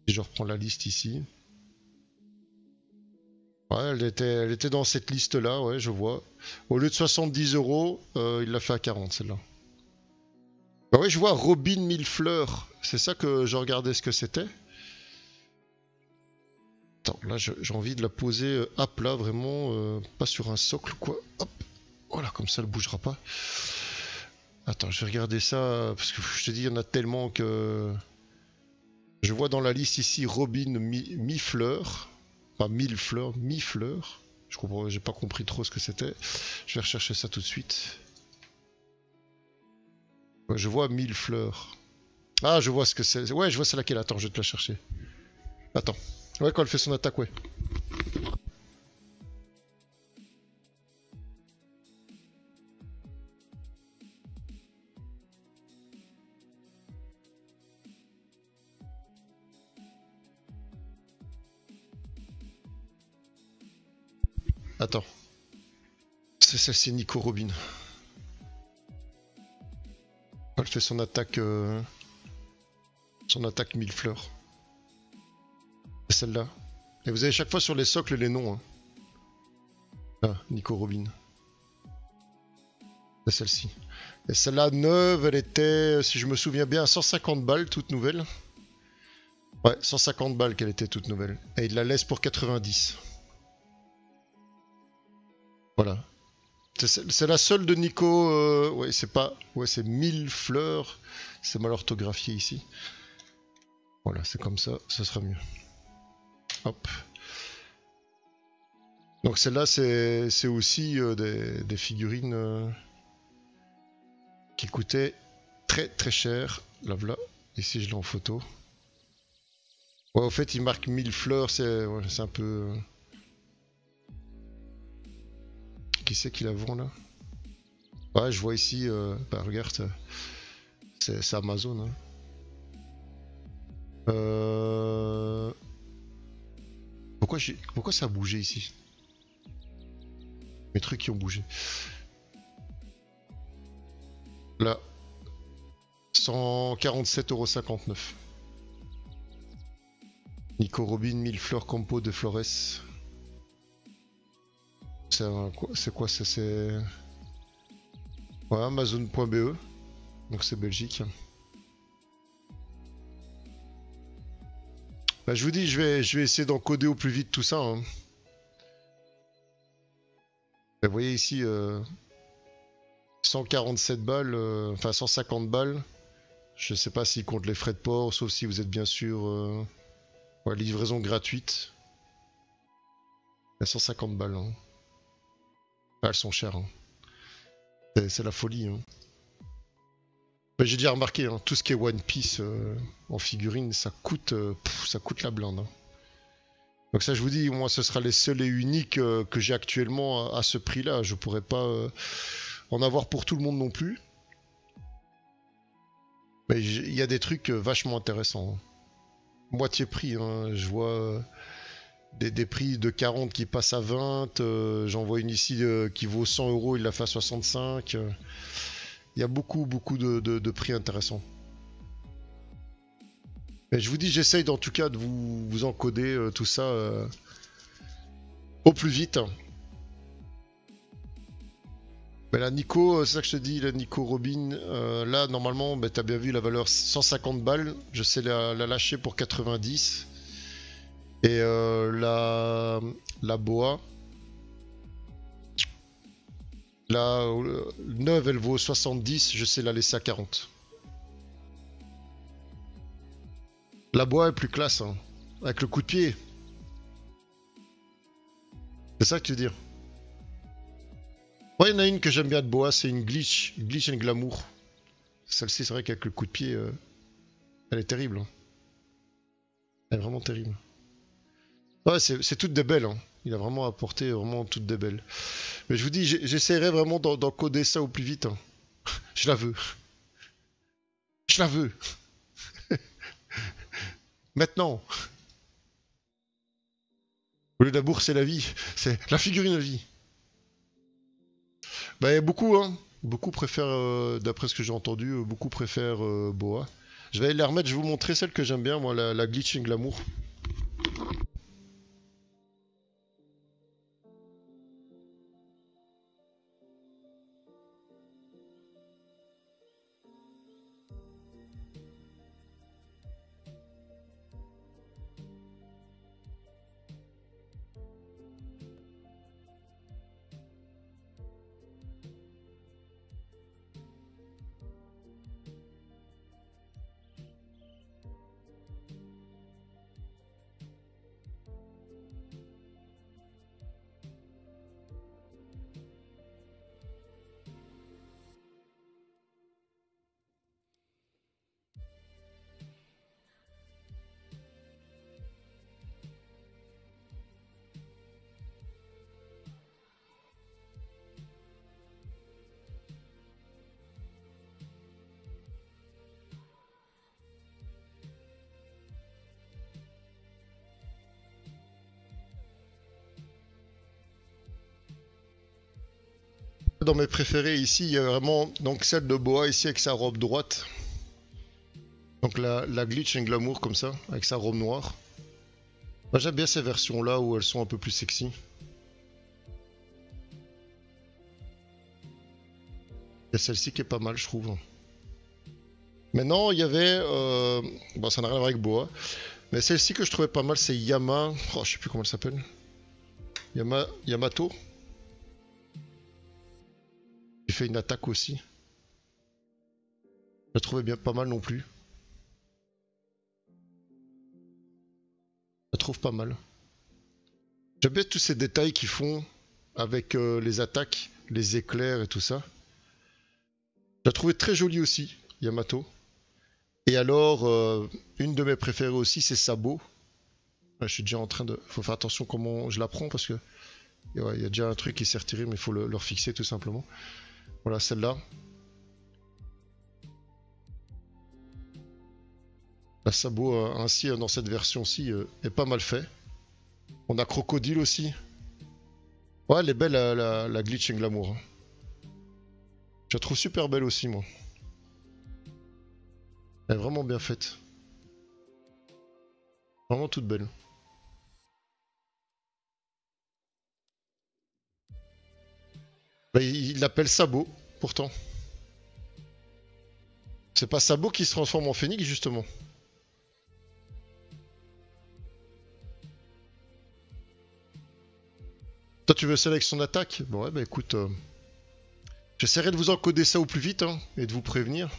Si je reprends la liste ici. Ouais, elle était dans cette liste-là, ouais, je vois. Au lieu de 70 €, il l'a fait à 40, celle-là. Bah ouais, je vois Robin Millefleur. C'est ça que je regardais ce que c'était. Attends, là, j'ai envie de la poser à plat, vraiment. Pas sur un socle, quoi. Hop. Voilà, comme ça, elle bougera pas. Attends, je vais regarder ça, parce que je te dis, il y en a tellement que... Je vois dans la liste ici Robin mi-fleur. Pas mille fleurs, mi-fleur. Je comprends, j'ai pas compris trop ce que c'était. Je vais rechercher ça tout de suite. Ouais, je vois 1000 fleurs. Ah, je vois ce que c'est. Ouais, je vois c'est laquelle. Attends, je vais te la chercher. Attends. Ouais, quand elle fait son attaque, ouais. Attends. C'est celle-ci, Nico Robin. Elle fait son attaque... Son attaque 1000 fleurs. C'est celle-là. Et vous avez chaque fois sur les socles les noms. Hein. Ah, Nico Robin. C'est celle-ci. Et celle-là, neuve, elle était, si je me souviens bien, à 150 balles, toute nouvelle. Ouais, 150 balles qu'elle était toute nouvelle. Et il la laisse pour 90. Voilà. C'est la seule de Nico. Ouais, c'est pas. Ouais, c'est 1000 fleurs. C'est mal orthographié ici. Voilà, c'est comme ça, ça sera mieux. Hop. Donc celle-là, c'est aussi des figurines qui coûtaient très très cher. Là, voilà. Ici, je l'ai en photo. Ouais, au fait, il marque 1000 fleurs, c'est ouais, un peu... Qui c'est qui la vend là? Ouais, je vois ici, bah regarde, c'est Amazon. Hein. Pourquoi ça a bougé ici? Mes trucs qui ont bougé. Là, 147,59 €. Nico Robin, 1000 fleurs compo de Flores. C'est quoi ça? C'est... Ouais, Amazon.be. Donc c'est Belgique. Bah, je vous dis, je vais essayer d'encoder au plus vite tout ça. Hein. Bah, vous voyez ici, 147 balles, enfin 150 balles. Je sais pas s'il compte les frais de port, sauf si vous êtes bien sûr... ouais, livraison gratuite. À 150 balles. Hein. Ah, elles sont chères. Hein. C'est la folie. Hein. Bah, j'ai déjà remarqué, hein, tout ce qui est One Piece en figurine, ça coûte la blinde. Hein. Donc ça, je vous dis, moi, ce sera les seuls et uniques que j'ai actuellement à ce prix-là. Je pourrais pas en avoir pour tout le monde non plus. Mais il y a des trucs vachement intéressants. Hein. Moitié prix, hein. Je vois des prix de 40 qui passent à 20. J'en vois une ici qui vaut 100 euros, il la fait à 65. Il y a beaucoup de prix intéressants. Mais je vous dis, j'essaye en tout cas de vous encoder tout ça au plus vite. Mais la Nico, c'est ça que je te dis, la Nico Robin, là normalement, bah, t'as bien vu la valeur 150 balles, je sais la lâcher pour 90. Et la Boa, la neuve elle vaut 70, je sais la laisser à 40. La Boa est plus classe, hein, avec le coup de pied. C'est ça que tu veux dire? Moi, il y en a une que j'aime bien de Boa, c'est une Glitch and Glamour. Celle-ci, c'est vrai qu'avec le coup de pied, elle est terrible. Hein. Elle est vraiment terrible. Ouais, c'est toutes des belles. Hein. Il a vraiment apporté vraiment toutes des belles. Mais je vous dis, j'essaierai vraiment d'encoder ça au plus vite. Hein. Je la veux. Je la veux. Maintenant. Au lieu d'amour, c'est la vie. C'est la figurine de vie. Bah, beaucoup, hein. Beaucoup préfèrent, d'après ce que j'ai entendu, beaucoup préfèrent Boa. Je vais aller la remettre, je vais vous montrer celle que j'aime bien, moi, la Glitch and Glamour. Dans mes préférés ici, il y a vraiment donc celle de Boa ici avec sa robe droite. Donc la Glitch and Glamour comme ça, avec sa robe noire. Moi j'aime bien ces versions là où elles sont un peu plus sexy. Il y a celle-ci qui est pas mal je trouve. Maintenant il y avait, bon ça n'a rien à voir avec Boa, mais celle-ci que je trouvais pas mal c'est Yama, oh je sais plus comment elle s'appelle. Yamato. Il fait une attaque aussi. Je la trouvais bien pas mal non plus. Je la trouve pas mal. J'aime bien tous ces détails qu'ils font avec les attaques, les éclairs et tout ça. Je la trouvais très jolie aussi, Yamato. Et alors, une de mes préférées aussi, c'est Sabo. Là, je suis déjà en train de... Faut faire attention comment je la prends parce que... Ouais, il y a déjà un truc qui s'est retiré, mais il faut le refixer tout simplement. Voilà, celle-là. La Sabo, ainsi, dans cette version-ci, est pas mal fait. On a Crocodile aussi. Ouais, elle est belle, la Glitch and Glamour. Hein. Je la trouve super belle aussi, moi. Elle est vraiment bien faite. Vraiment toute belle. Bah, il l'appelle Sabo, pourtant. C'est pas Sabo qui se transforme en phénix, justement. Toi, tu veux celle avec son attaque? Bon, ouais, bah écoute... j'essaierai de vous encoder ça au plus vite, hein, et de vous prévenir.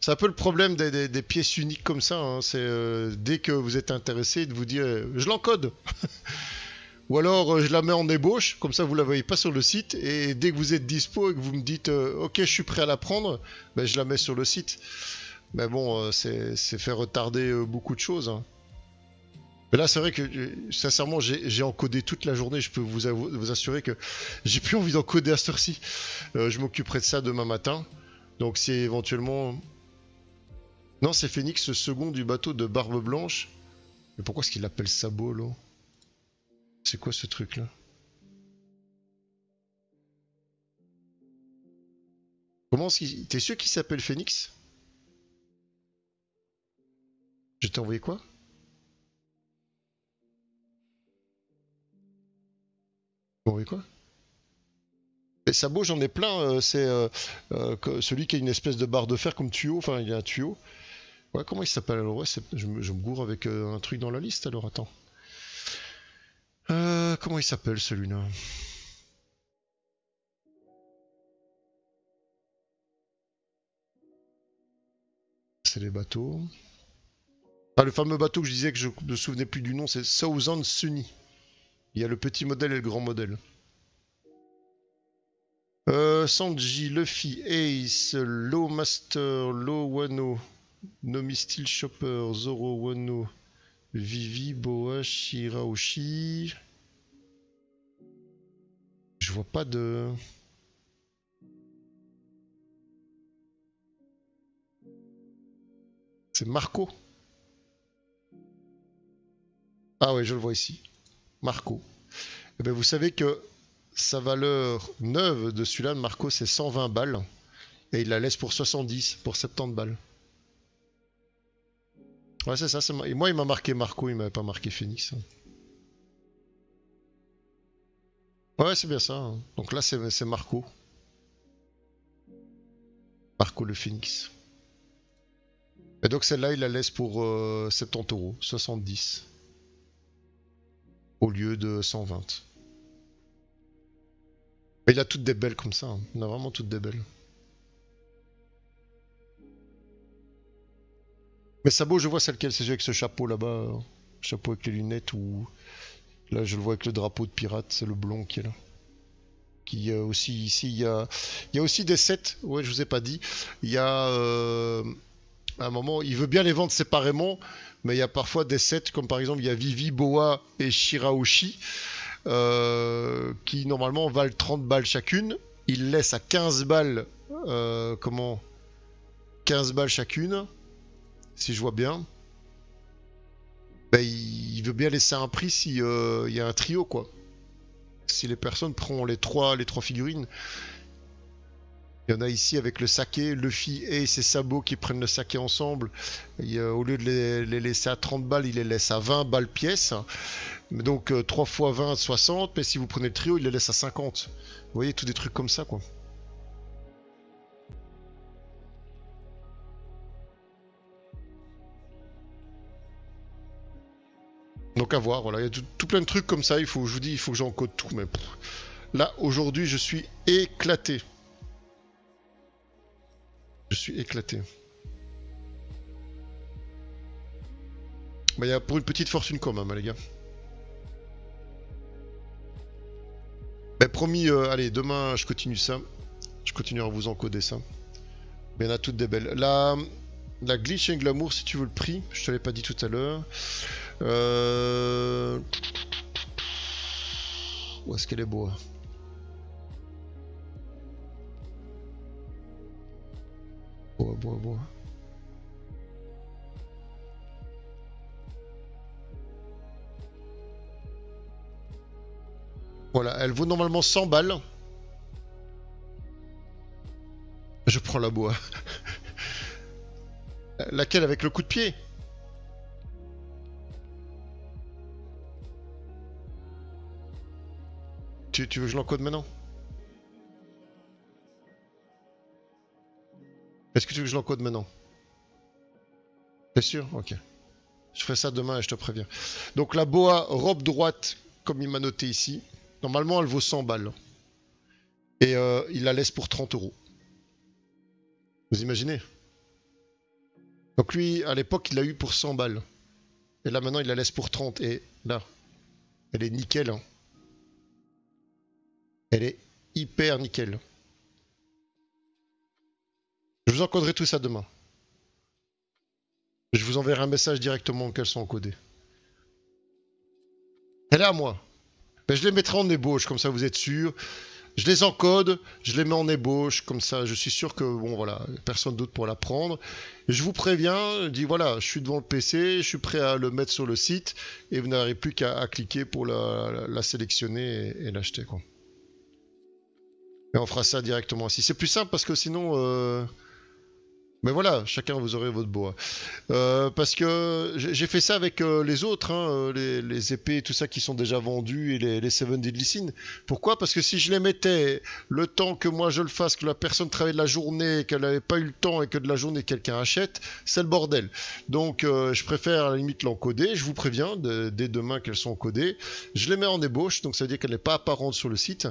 C'est un peu le problème des pièces uniques comme ça, hein, c'est dès que vous êtes intéressé de vous dire je l'encode ou alors je la mets en ébauche, comme ça vous la voyez pas sur le site et dès que vous êtes dispo et que vous me dites ok je suis prêt à la prendre, ben, je la mets sur le site. Mais bon, c'est fait retarder beaucoup de choses. Hein. Mais là c'est vrai que sincèrement j'ai encodé toute la journée, je peux vous assurer que j'ai plus envie d'encoder à cette heure-ci. Je m'occuperai de ça demain matin. Donc si éventuellement... Non, c'est Phoenix, second du bateau de Barbe Blanche. Mais pourquoi est-ce qu'il l'appelle Sabo, là? C'est quoi ce truc là? T'es sûr qu'il s'appelle Phoenix? Je t'ai envoyé quoi? T'as envoyé quoi? Les sabots, j'en ai plein. C'est celui qui a une espèce de barre de fer comme tuyau. Enfin, il y a un tuyau. Ouais, comment il s'appelle alors? Ouais, je me gourre avec un truc dans la liste alors, attends. Comment il s'appelle celui-là? C'est les bateaux. Ah, le fameux bateau que je disais que je ne me souvenais plus du nom, c'est Southern Sunny. Il y a le petit modèle et le grand modèle. Sanji, Luffy, Ace, Low Master, Low Wano, Nomi Steel Chopper, Zoro Wano, Vivi, Boa, Shiraoshi. Je vois pas de... C'est Marco. Ah ouais, je le vois ici. Marco. Et ben vous savez que sa valeur neuve de celui-là, de Marco, c'est 120 balles. Et il la laisse pour 70, pour 70 balles. Ouais, c'est ça. Et moi, il m'a marqué Marco, il m'avait pas marqué Phoenix. Ouais, c'est bien ça. Hein. Donc là, c'est Marco. Marco le Phoenix. Et donc celle-là, il la laisse pour 70 euros, 70. Au lieu de 120. Mais il a toutes des belles comme ça. Hein. Il a vraiment toutes des belles. Mais Sabo, je vois celle qu'elle c'est avec ce chapeau là-bas. Chapeau avec les lunettes ou... Là, je le vois avec le drapeau de pirate, c'est le blond qui est là. Qui aussi ici, il y a aussi des sets. Ouais, je vous ai pas dit. Il y a à un moment, il veut bien les vendre séparément, mais il y a parfois des sets comme par exemple il y a Vivi, Boa et Shiraoshi qui normalement valent 30 balles chacune. Il laisse à 15 balles, 15 balles chacune, si je vois bien. Ben, il veut bien laisser un prix si il y a un trio quoi. Si les personnes prennent les trois figurines. Il y en a ici avec le saké, Luffy et ses sabots qui prennent le saké ensemble. Au lieu de les laisser à 30 balles, il les laisse à 20 balles pièce. Donc 3 fois 20, 60. Mais si vous prenez le trio, il les laisse à 50. Vous voyez, tous des trucs comme ça, quoi. Donc à voir, voilà. Il y a tout plein de trucs comme ça. Je vous dis, il faut que j'encode tout. Mais là, aujourd'hui, je suis éclaté. Je suis éclaté. Bah, il y a pour une petite fortune quand même, hein, les gars. Bah, promis, allez, demain, je continue ça. Je continuerai à vous encoder ça. Mais il y en a toutes des belles. La Glitch et Glamour, si tu veux le prix, je te l'ai pas dit tout à l'heure. Où est-ce qu'elle est beau? Bois. Voilà, elle vaut normalement 100 balles. Je prends la bois. Laquelle avec le coup de pied? Tu veux que je l'encode maintenant? Est-ce que tu veux que je l'encode maintenant? T'es sûr? Ok. Je ferai ça demain et je te préviens. Donc la boa robe droite, comme il m'a noté ici, normalement elle vaut 100 balles. Et il la laisse pour 30 euros. Vous imaginez? Donc lui, à l'époque, il l'a eu pour 100 balles. Et là maintenant, il la laisse pour 30. Et là, elle est nickel. Hein. Elle est hyper nickel. Je vous encoderai tout ça demain. Je vous enverrai un message directement qu'elles sont encodées. Elle est à moi. Ben, je les mettrai en ébauche, comme ça vous êtes sûr. Je les encode, je les mets en ébauche, comme ça je suis sûr que bon voilà, personne d'autre pourra la prendre. Et je vous préviens, je dis voilà, je suis devant le PC, je suis prêt à le mettre sur le site et vous n'aurez plus qu'à cliquer pour la sélectionner et l'acheter quoi. Et on fera ça directement ici. C'est plus simple parce que sinon mais voilà, chacun vous aurez votre boa. Parce que j'ai fait ça avec les autres, hein, les épées et tout ça qui sont déjà vendus et les Seven Deadly Sins. Pourquoi? Parce que si je les mettais le temps que moi je le fasse, que la personne travaille de la journée, qu'elle n'avait pas eu le temps et que de la journée quelqu'un achète, c'est le bordel. Donc je préfère à la limite l'encoder, je vous préviens, dès demain qu'elles sont encodées. Je les mets en ébauche, donc ça veut dire qu'elle n'est pas apparente sur le site.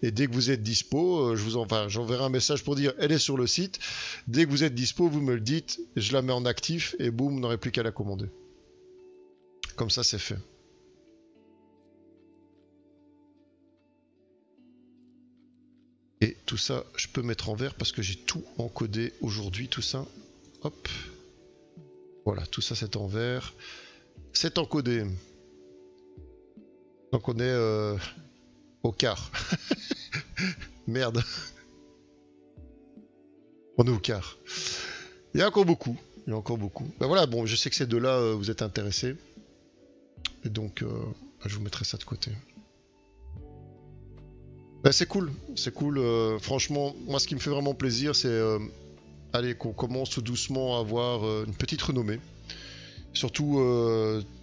Et dès que vous êtes dispo, j'enverrai un message pour dire elle est sur le site. Dès que vous êtes dispo, vous me le dites, je la mets en actif et boum, vous n'aurez plus qu'à la commander. Comme ça, c'est fait. Et tout ça, je peux mettre en vert parce que j'ai tout encodé aujourd'hui, tout ça. Hop. Voilà, tout ça c'est en vert. C'est encodé. Donc on est au quart. Merde. On est au quart. Il y a encore beaucoup. Il y a encore beaucoup. Ben voilà, bon, je sais que ces deux-là, vous êtes intéressés. Et donc, je vous mettrai ça de côté. Ben c'est cool. C'est cool. Franchement, moi, ce qui me fait vraiment plaisir, c'est allez, qu'on commence tout doucement à avoir une petite renommée. Surtout,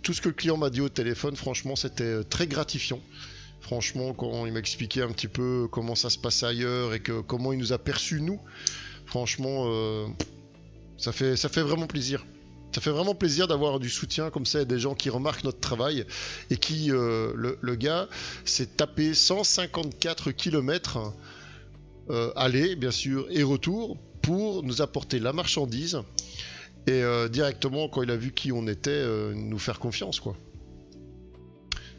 tout ce que le client m'a dit au téléphone, franchement, c'était très gratifiant. Franchement, quand il m'a expliqué un petit peu comment ça se passait ailleurs et comment il nous a perçus, nous, franchement, ça fait vraiment plaisir. Ça fait vraiment plaisir d'avoir du soutien comme ça, des gens qui remarquent notre travail et qui, le gars, s'est tapé 154 km aller, bien sûr, et retour pour nous apporter la marchandise et directement, quand il a vu qui on était, nous faire confiance, quoi.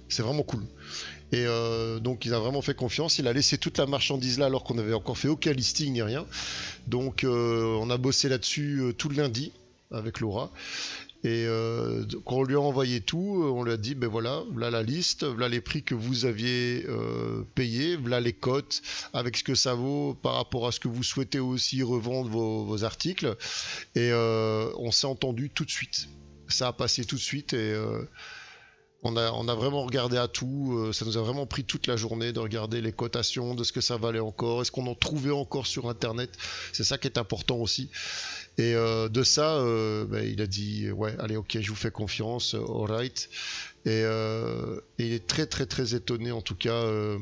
C'est vraiment cool. Et donc il a vraiment fait confiance, il a laissé toute la marchandise là alors qu'on n'avait encore fait aucun listing ni rien. Donc on a bossé là-dessus tout le lundi avec Laura. Et quand on lui a envoyé tout, on lui a dit ben voilà, voilà la liste, voilà les prix que vous aviez payés, voilà les cotes avec ce que ça vaut par rapport à ce que vous souhaitez aussi revendre vos articles. Et on s'est entendu tout de suite. Ça a passé tout de suite et on a vraiment regardé à tout, ça nous a vraiment pris toute la journée de regarder les cotations, de ce que ça valait encore, est-ce qu'on en trouvait encore sur internet, c'est ça qui est important aussi. Et de ça, il a dit ouais, allez, ok, je vous fais confiance, alright. Et il est très très très étonné en tout cas de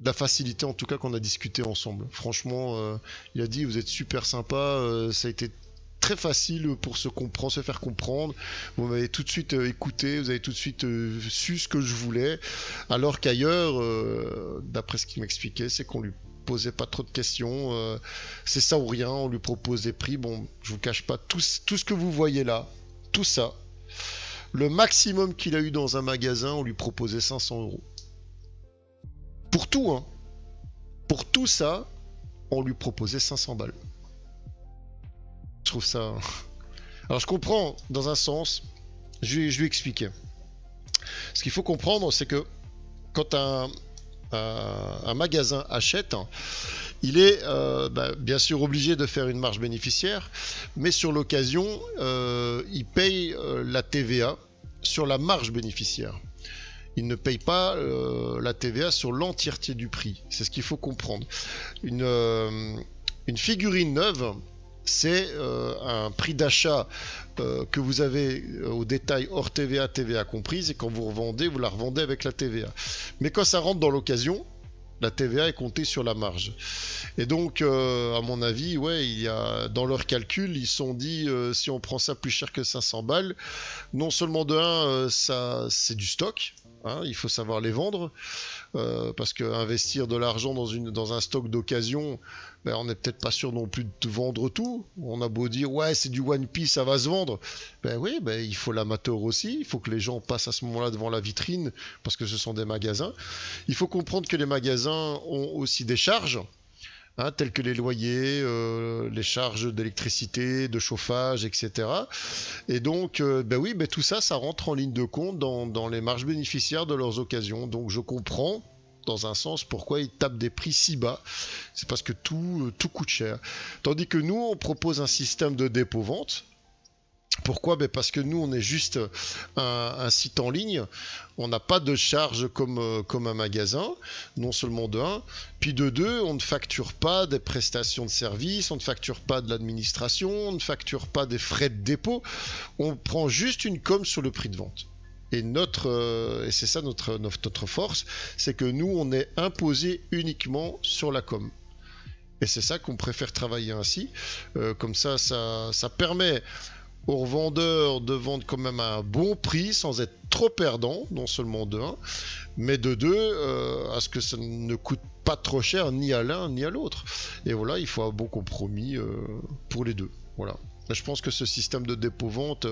la facilité en tout cas qu'on a discuté ensemble. Franchement, il a dit vous êtes super sympa, ça a été très facile pour se faire comprendre. Vous m'avez tout de suite écouté, vous avez tout de suite su ce que je voulais, alors qu'ailleurs, d'après ce qu'il m'expliquait, c'est qu'on lui posait pas trop de questions, c'est ça ou rien, on lui propose des prix, bon, je vous cache pas, tout ce que vous voyez là, tout ça, le maximum qu'il a eu dans un magasin, on lui proposait 500 €. Pour tout, hein. Pour tout ça, on lui proposait 500 balles. Je trouve ça... Alors je comprends dans un sens, je lui expliquais. Ce qu'il faut comprendre, c'est que quand un magasin achète, il est bien sûr obligé de faire une marge bénéficiaire, mais sur l'occasion, il paye la TVA sur la marge bénéficiaire. Il ne paye pas la TVA sur l'entièreté du prix. C'est ce qu'il faut comprendre. Une figurine neuve, c'est un prix d'achat que vous avez au détail hors TVA, TVA comprise, et quand vous revendez, vous la revendez avec la TVA. Mais quand ça rentre dans l'occasion, la TVA est comptée sur la marge. Et donc, à mon avis, ouais, il y a, dans leur calcul, ils se sont dit, si on prend ça plus cher que 500 balles, non seulement de 1, ça, c'est du stock, hein, il faut savoir les vendre, parce que investir de l'argent dans un stock d'occasion, ben, on n'est peut-être pas sûr non plus de vendre tout. On a beau dire ouais, c'est du One Piece, ça va se vendre. Ben oui, ben il faut l'amateur aussi. Il faut que les gens passent à ce moment-là devant la vitrine parce que ce sont des magasins. Il faut comprendre que les magasins ont aussi des charges, hein, telles que les loyers, les charges d'électricité, de chauffage, etc. Et donc, ben oui, tout ça, ça rentre en ligne de compte dans les marges bénéficiaires de leurs occasions. Donc je comprends dans un sens, pourquoi ils tapent des prix si bas? C'est parce que tout coûte cher. Tandis que nous, on propose un système de dépôt-vente. Pourquoi? Ben parce que nous, on est juste un site en ligne. On n'a pas de charge comme un magasin, non seulement de 1, puis de 2, on ne facture pas des prestations de services, on ne facture pas de l'administration, on ne facture pas des frais de dépôt. On prend juste une com sur le prix de vente. Et c'est ça notre force, c'est que nous, on est imposé uniquement sur la com. Et c'est ça qu'on préfère travailler ainsi. Comme ça permet aux revendeurs de vendre quand même à un bon prix sans être trop perdant, non seulement de 1, mais de 2, à ce que ça ne coûte pas trop cher ni à l'un ni à l'autre. Et voilà, il faut un bon compromis pour les deux. Voilà. Je pense que ce système de dépôt-vente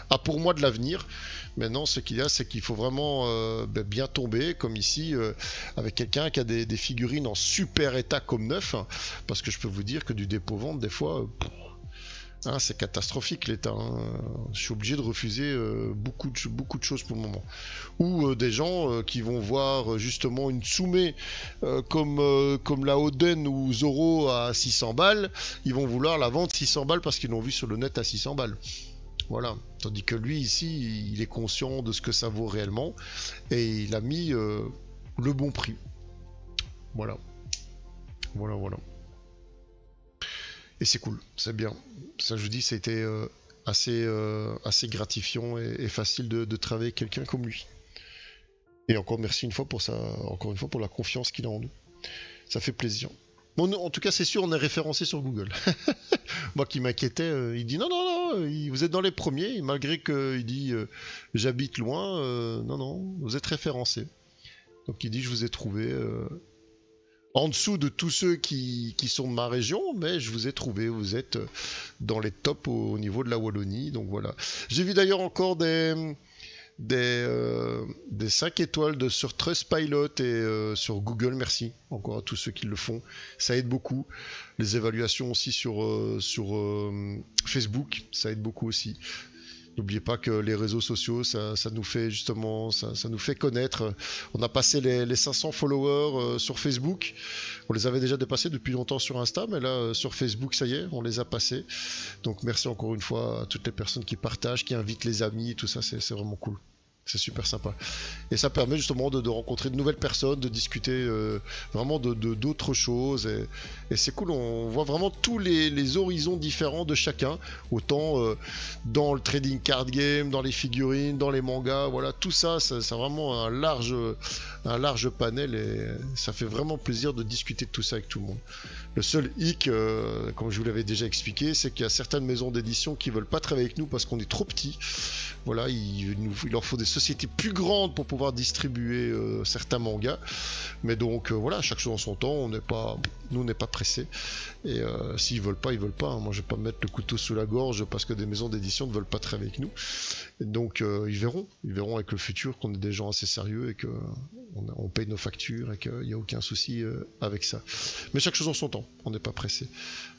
a pour moi de l'avenir. Maintenant, ce qu'il y a, c'est qu'il faut vraiment bien tomber, comme ici, avec quelqu'un qui a des figurines en super état comme neuf, parce que je peux vous dire que du dépôt-vente, des fois... Hein, c'est catastrophique l'état. Hein. Je suis obligé de refuser beaucoup de choses pour le moment. Ou des gens qui vont voir justement une Tsume comme la Oden ou Zoro à 600 balles, ils vont vouloir la vendre 600 balles parce qu'ils l'ont vu sur le net à 600 balles. Voilà. Tandis que lui ici, il est conscient de ce que ça vaut réellement et il a mis le bon prix. Voilà. Voilà. Et c'est cool, c'est bien. Ça, je vous dis, ça a été assez gratifiant et facile de travailler avec quelqu'un comme lui. Et encore merci encore une fois pour la confiance qu'il a en nous. Ça fait plaisir. Bon, en tout cas, c'est sûr, on est référencé sur Google. Moi qui m'inquiétais, il dit non, vous êtes dans les premiers, malgré qu'il dit j'habite loin, non, vous êtes référencé. Donc il dit je vous ai trouvé... en dessous de tous ceux qui sont de ma région, mais je vous ai trouvé, vous êtes dans les tops au niveau de la Wallonie, donc voilà. J'ai vu d'ailleurs encore des 5 étoiles sur Trustpilot et sur Google, merci encore à tous ceux qui le font, ça aide beaucoup. Les évaluations aussi sur Facebook, ça aide beaucoup aussi. N'oubliez pas que les réseaux sociaux, ça nous fait justement, ça nous fait connaître. On a passé les 500 followers sur Facebook. On les avait déjà dépassés depuis longtemps sur Insta, mais là, sur Facebook, ça y est, on les a passés. Donc merci encore une fois à toutes les personnes qui partagent, qui invitent les amis, tout ça, c'est vraiment cool. C'est super sympa. Et ça permet justement de rencontrer de nouvelles personnes, de discuter vraiment d'autres choses. Et c'est cool, on voit vraiment tous les horizons différents de chacun. Autant dans le trading card game, dans les figurines, dans les mangas, voilà, tout ça, c'est vraiment un large panel. Et ça fait vraiment plaisir de discuter de tout ça avec tout le monde. Le seul hic, comme je vous l'avais déjà expliqué, c'est qu'il y a certaines maisons d'édition qui veulent pas travailler avec nous parce qu'on est trop petits. Voilà, il leur faut des sociétés plus grandes pour pouvoir distribuer certains mangas. Mais donc voilà, chaque chose en son temps, nous on n'est pas pressés. Et s'ils veulent pas, ils veulent pas. Hein. Moi je vais pas me mettre le couteau sous la gorge parce que des maisons d'édition ne veulent pas travailler avec nous. Et donc ils verront avec le futur qu'on est des gens assez sérieux et que on paye nos factures et qu'il n'y a aucun souci avec ça. Mais chaque chose en son temps, on n'est pas pressé.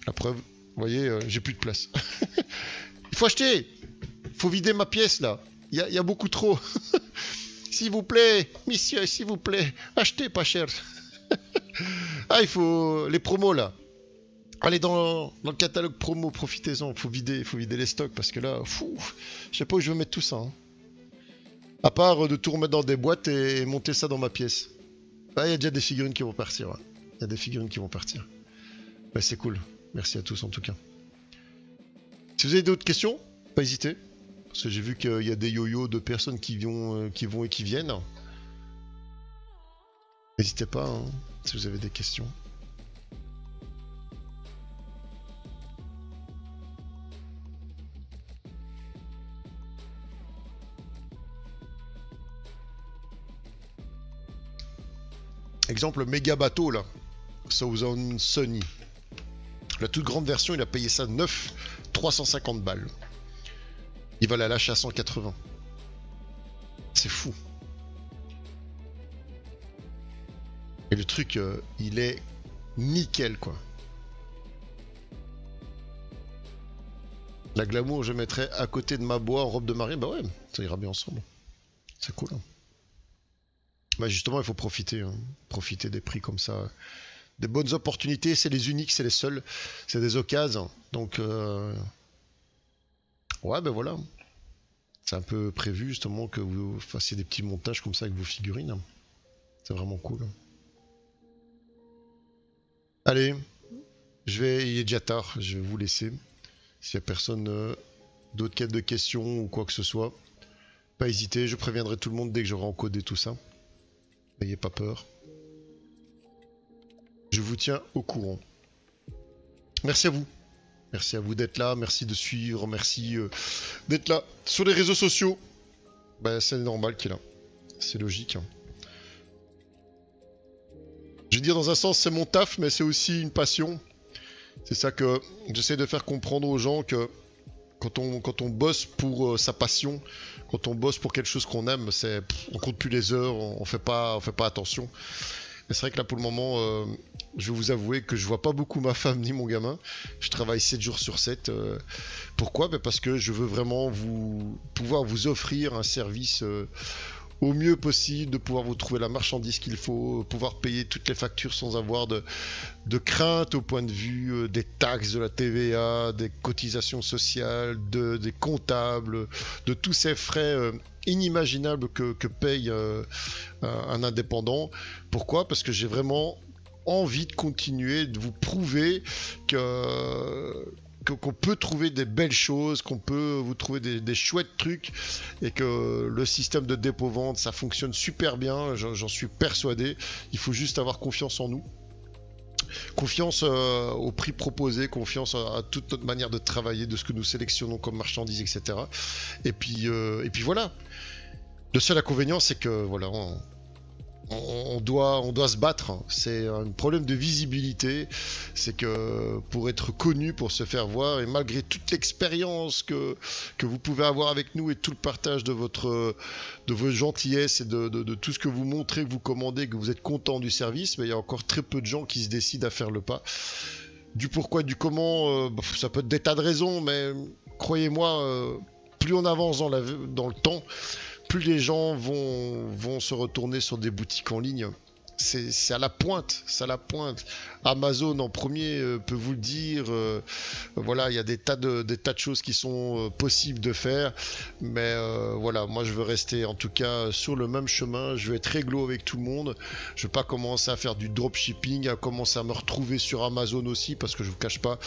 La preuve, vous voyez, j'ai plus de place. Il faut acheter. Il faut vider ma pièce là. Il y a beaucoup trop. S'il vous plaît, messieurs, s'il vous plaît, achetez pas cher. Ah, il faut les promos là. Allez dans le catalogue promo, profitez-en. Il faut vider les stocks parce que là, je sais pas où je vais mettre tout ça. Hein. À part de tout remettre dans des boîtes et monter ça dans ma pièce. Ah, il y a déjà des figurines qui vont partir. Il y a des figurines qui vont partir. Ouais, c'est cool. Merci à tous en tout cas. Si vous avez d'autres questions, pas hésiter. Parce que j'ai vu qu'il y a des yo-yo de personnes qui vont et qui viennent. N'hésitez pas hein, si vous avez des questions. Exemple, le méga bateau là, Southern Sunny. La toute grande version, il a payé ça 350 balles. Il va la lâcher à 180. C'est fou. Et le truc, il est nickel quoi. La glamour, je mettrais à côté de ma bois en robe de mariée. Bah ouais, ça ira bien ensemble. C'est cool. Hein. Bah justement, il faut profiter, hein. Profiter des prix comme ça. Des bonnes opportunités, c'est les uniques, c'est les seuls. C'est des occasions. Donc, ouais, ben voilà. C'est un peu prévu justement que vous fassiez des petits montages comme ça avec vos figurines, hein. C'est vraiment cool. Allez, il est déjà tard, je vais vous laisser. S'il y a personne d'autre qui a de questions ou quoi que ce soit, pas hésiter, je préviendrai tout le monde dès que j'aurai encodé tout ça. N'ayez pas peur. Je vous tiens au courant. Merci à vous. Merci à vous d'être là, merci de suivre, merci d'être là sur les réseaux sociaux. Bah, c'est normal qu'il est là. C'est logique, hein. Je vais dire dans un sens c'est mon taf, mais c'est aussi une passion. C'est ça que j'essaie de faire comprendre aux gens que quand on bosse pour sa passion, quand on bosse pour quelque chose qu'on aime, on compte plus les heures, on fait pas attention. Et c'est vrai que là pour le moment, je vais vous avouer que je vois pas beaucoup ma femme ni mon gamin. Je travaille 7 jours sur 7. Pourquoi? Parce que je veux vraiment pouvoir vous offrir un service au mieux possible, de pouvoir vous trouver la marchandise qu'il faut, pouvoir payer toutes les factures sans avoir de crainte au point de vue des taxes, de la TVA, des cotisations sociales, des comptables, de tous ces frais inimaginables que paye un indépendant. Pourquoi? Parce que j'ai vraiment envie de continuer, de vous prouver qu'on peut trouver des belles choses, qu'on peut vous trouver des chouettes trucs, et que le système de dépôt-vente, ça fonctionne super bien, j'en suis persuadé. Il faut juste avoir confiance en nous. Confiance au prix proposé, confiance à toute notre manière de travailler, de ce que nous sélectionnons comme marchandises, etc. Et puis voilà. Le seul inconvénient, c'est que voilà, on doit se battre. C'est un problème de visibilité. C'est que pour être connu, pour se faire voir, et malgré toute l'expérience que vous pouvez avoir avec nous et tout le partage de vos gentillesses et de tout ce que vous montrez, que vous commandez, que vous êtes content du service, mais il y a encore très peu de gens qui se décident à faire le pas. Du pourquoi, du comment, ça peut être des tas de raisons, mais croyez-moi, plus on avance dans le temps, plus les gens vont se retourner sur des boutiques en ligne. C'est à la pointe, c'est à la pointe. Amazon en premier peut vous le dire. Voilà, il y a des tas de choses qui sont possibles de faire. Mais voilà, moi je veux rester en tout cas sur le même chemin. Je veux être réglo avec tout le monde. Je veux pas commencer à faire du dropshipping, à commencer à me retrouver sur Amazon aussi, parce que je vous cache pas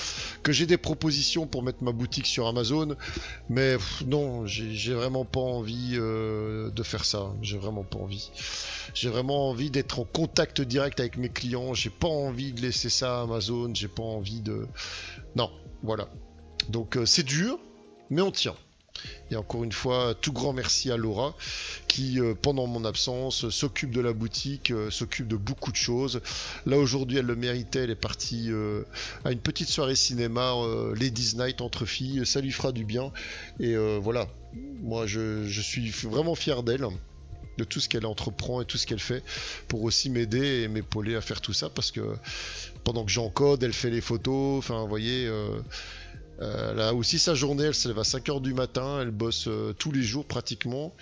que j'ai des propositions pour mettre ma boutique sur Amazon. Mais non, j'ai vraiment pas envie de faire ça. J'ai vraiment pas envie. J'ai vraiment envie d'être en contact direct avec mes clients. J'ai pas envie de laisser ça à Amazon. J'ai pas envie de... Non, voilà. Donc c'est dur, mais on tient. Et encore une fois, tout grand merci à Laura qui, pendant mon absence, s'occupe de la boutique, s'occupe de beaucoup de choses. Là, aujourd'hui, elle le méritait. Elle est partie à une petite soirée cinéma, Ladies Night entre filles. Ça lui fera du bien. Et voilà, moi, je suis vraiment fier d'elle, de tout ce qu'elle entreprend et tout ce qu'elle fait pour aussi m'aider et m'épauler à faire tout ça, parce que pendant que j'encode, elle fait les photos, enfin vous voyez, elle a aussi sa journée, elle se lève à 5h du matin, elle bosse tous les jours pratiquement,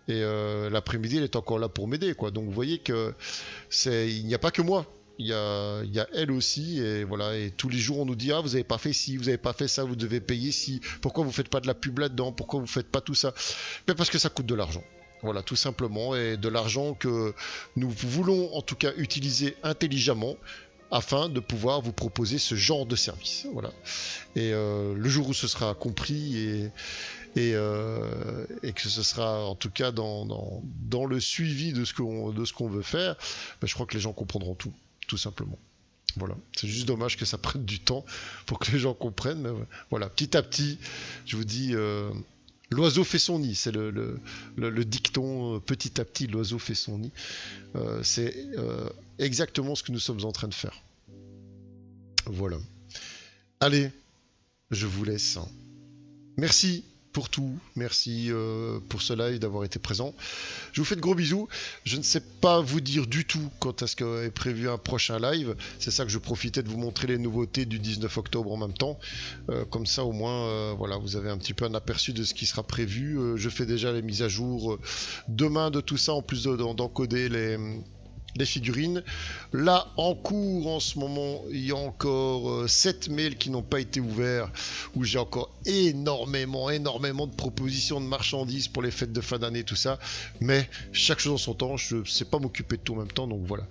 et l'après-midi elle est encore là pour m'aider, quoi. Donc vous voyez que il n'y a pas que moi. Il y a elle aussi, et voilà, et tous les jours on nous dit: ah, vous avez pas fait ci, vous avez pas fait ça, vous devez payer ci, pourquoi vous faites pas de la pub là-dedans, pourquoi vous faites pas tout ça? Mais parce que ça coûte de l'argent. Voilà, tout simplement, et de l'argent que nous voulons en tout cas utiliser intelligemment afin de pouvoir vous proposer ce genre de service. Voilà. Et le jour où ce sera compris et que ce sera en tout cas dans le suivi de ce qu'on veut faire, ben, je crois que les gens comprendront tout simplement. Voilà, c'est juste dommage que ça prenne du temps pour que les gens comprennent, mais voilà, petit à petit, je vous dis... l'oiseau fait son nid, c'est le dicton, petit à petit l'oiseau fait son nid. C'est exactement ce que nous sommes en train de faire. Voilà. Allez, je vous laisse. Merci pour tout. Merci pour ce live, d'avoir été présent. Je vous fais de gros bisous. Je ne sais pas vous dire du tout quand est-ce qu'est prévu un prochain live. C'est ça que je profitais de vous montrer les nouveautés du 19 octobre en même temps. Comme ça, au moins, voilà, vous avez un petit peu un aperçu de ce qui sera prévu. Je fais déjà les mises à jour demain de tout ça, en plus d'encoder les figurines. Là, en cours, en ce moment, il y a encore 7 mails qui n'ont pas été ouverts, où j'ai encore énormément de propositions de marchandises pour les fêtes de fin d'année, tout ça. Mais chaque chose en son temps, je ne sais pas m'occuper de tout en même temps, donc voilà.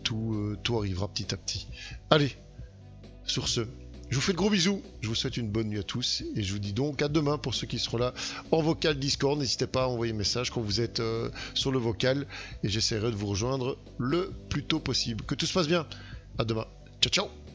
Tout arrivera petit à petit. Allez, sur ce, je vous fais de gros bisous, je vous souhaite une bonne nuit à tous, et je vous dis donc à demain pour ceux qui seront là en vocal Discord. N'hésitez pas à envoyer un message quand vous êtes sur le vocal, et j'essaierai de vous rejoindre le plus tôt possible. Que tout se passe bien, à demain, ciao ciao.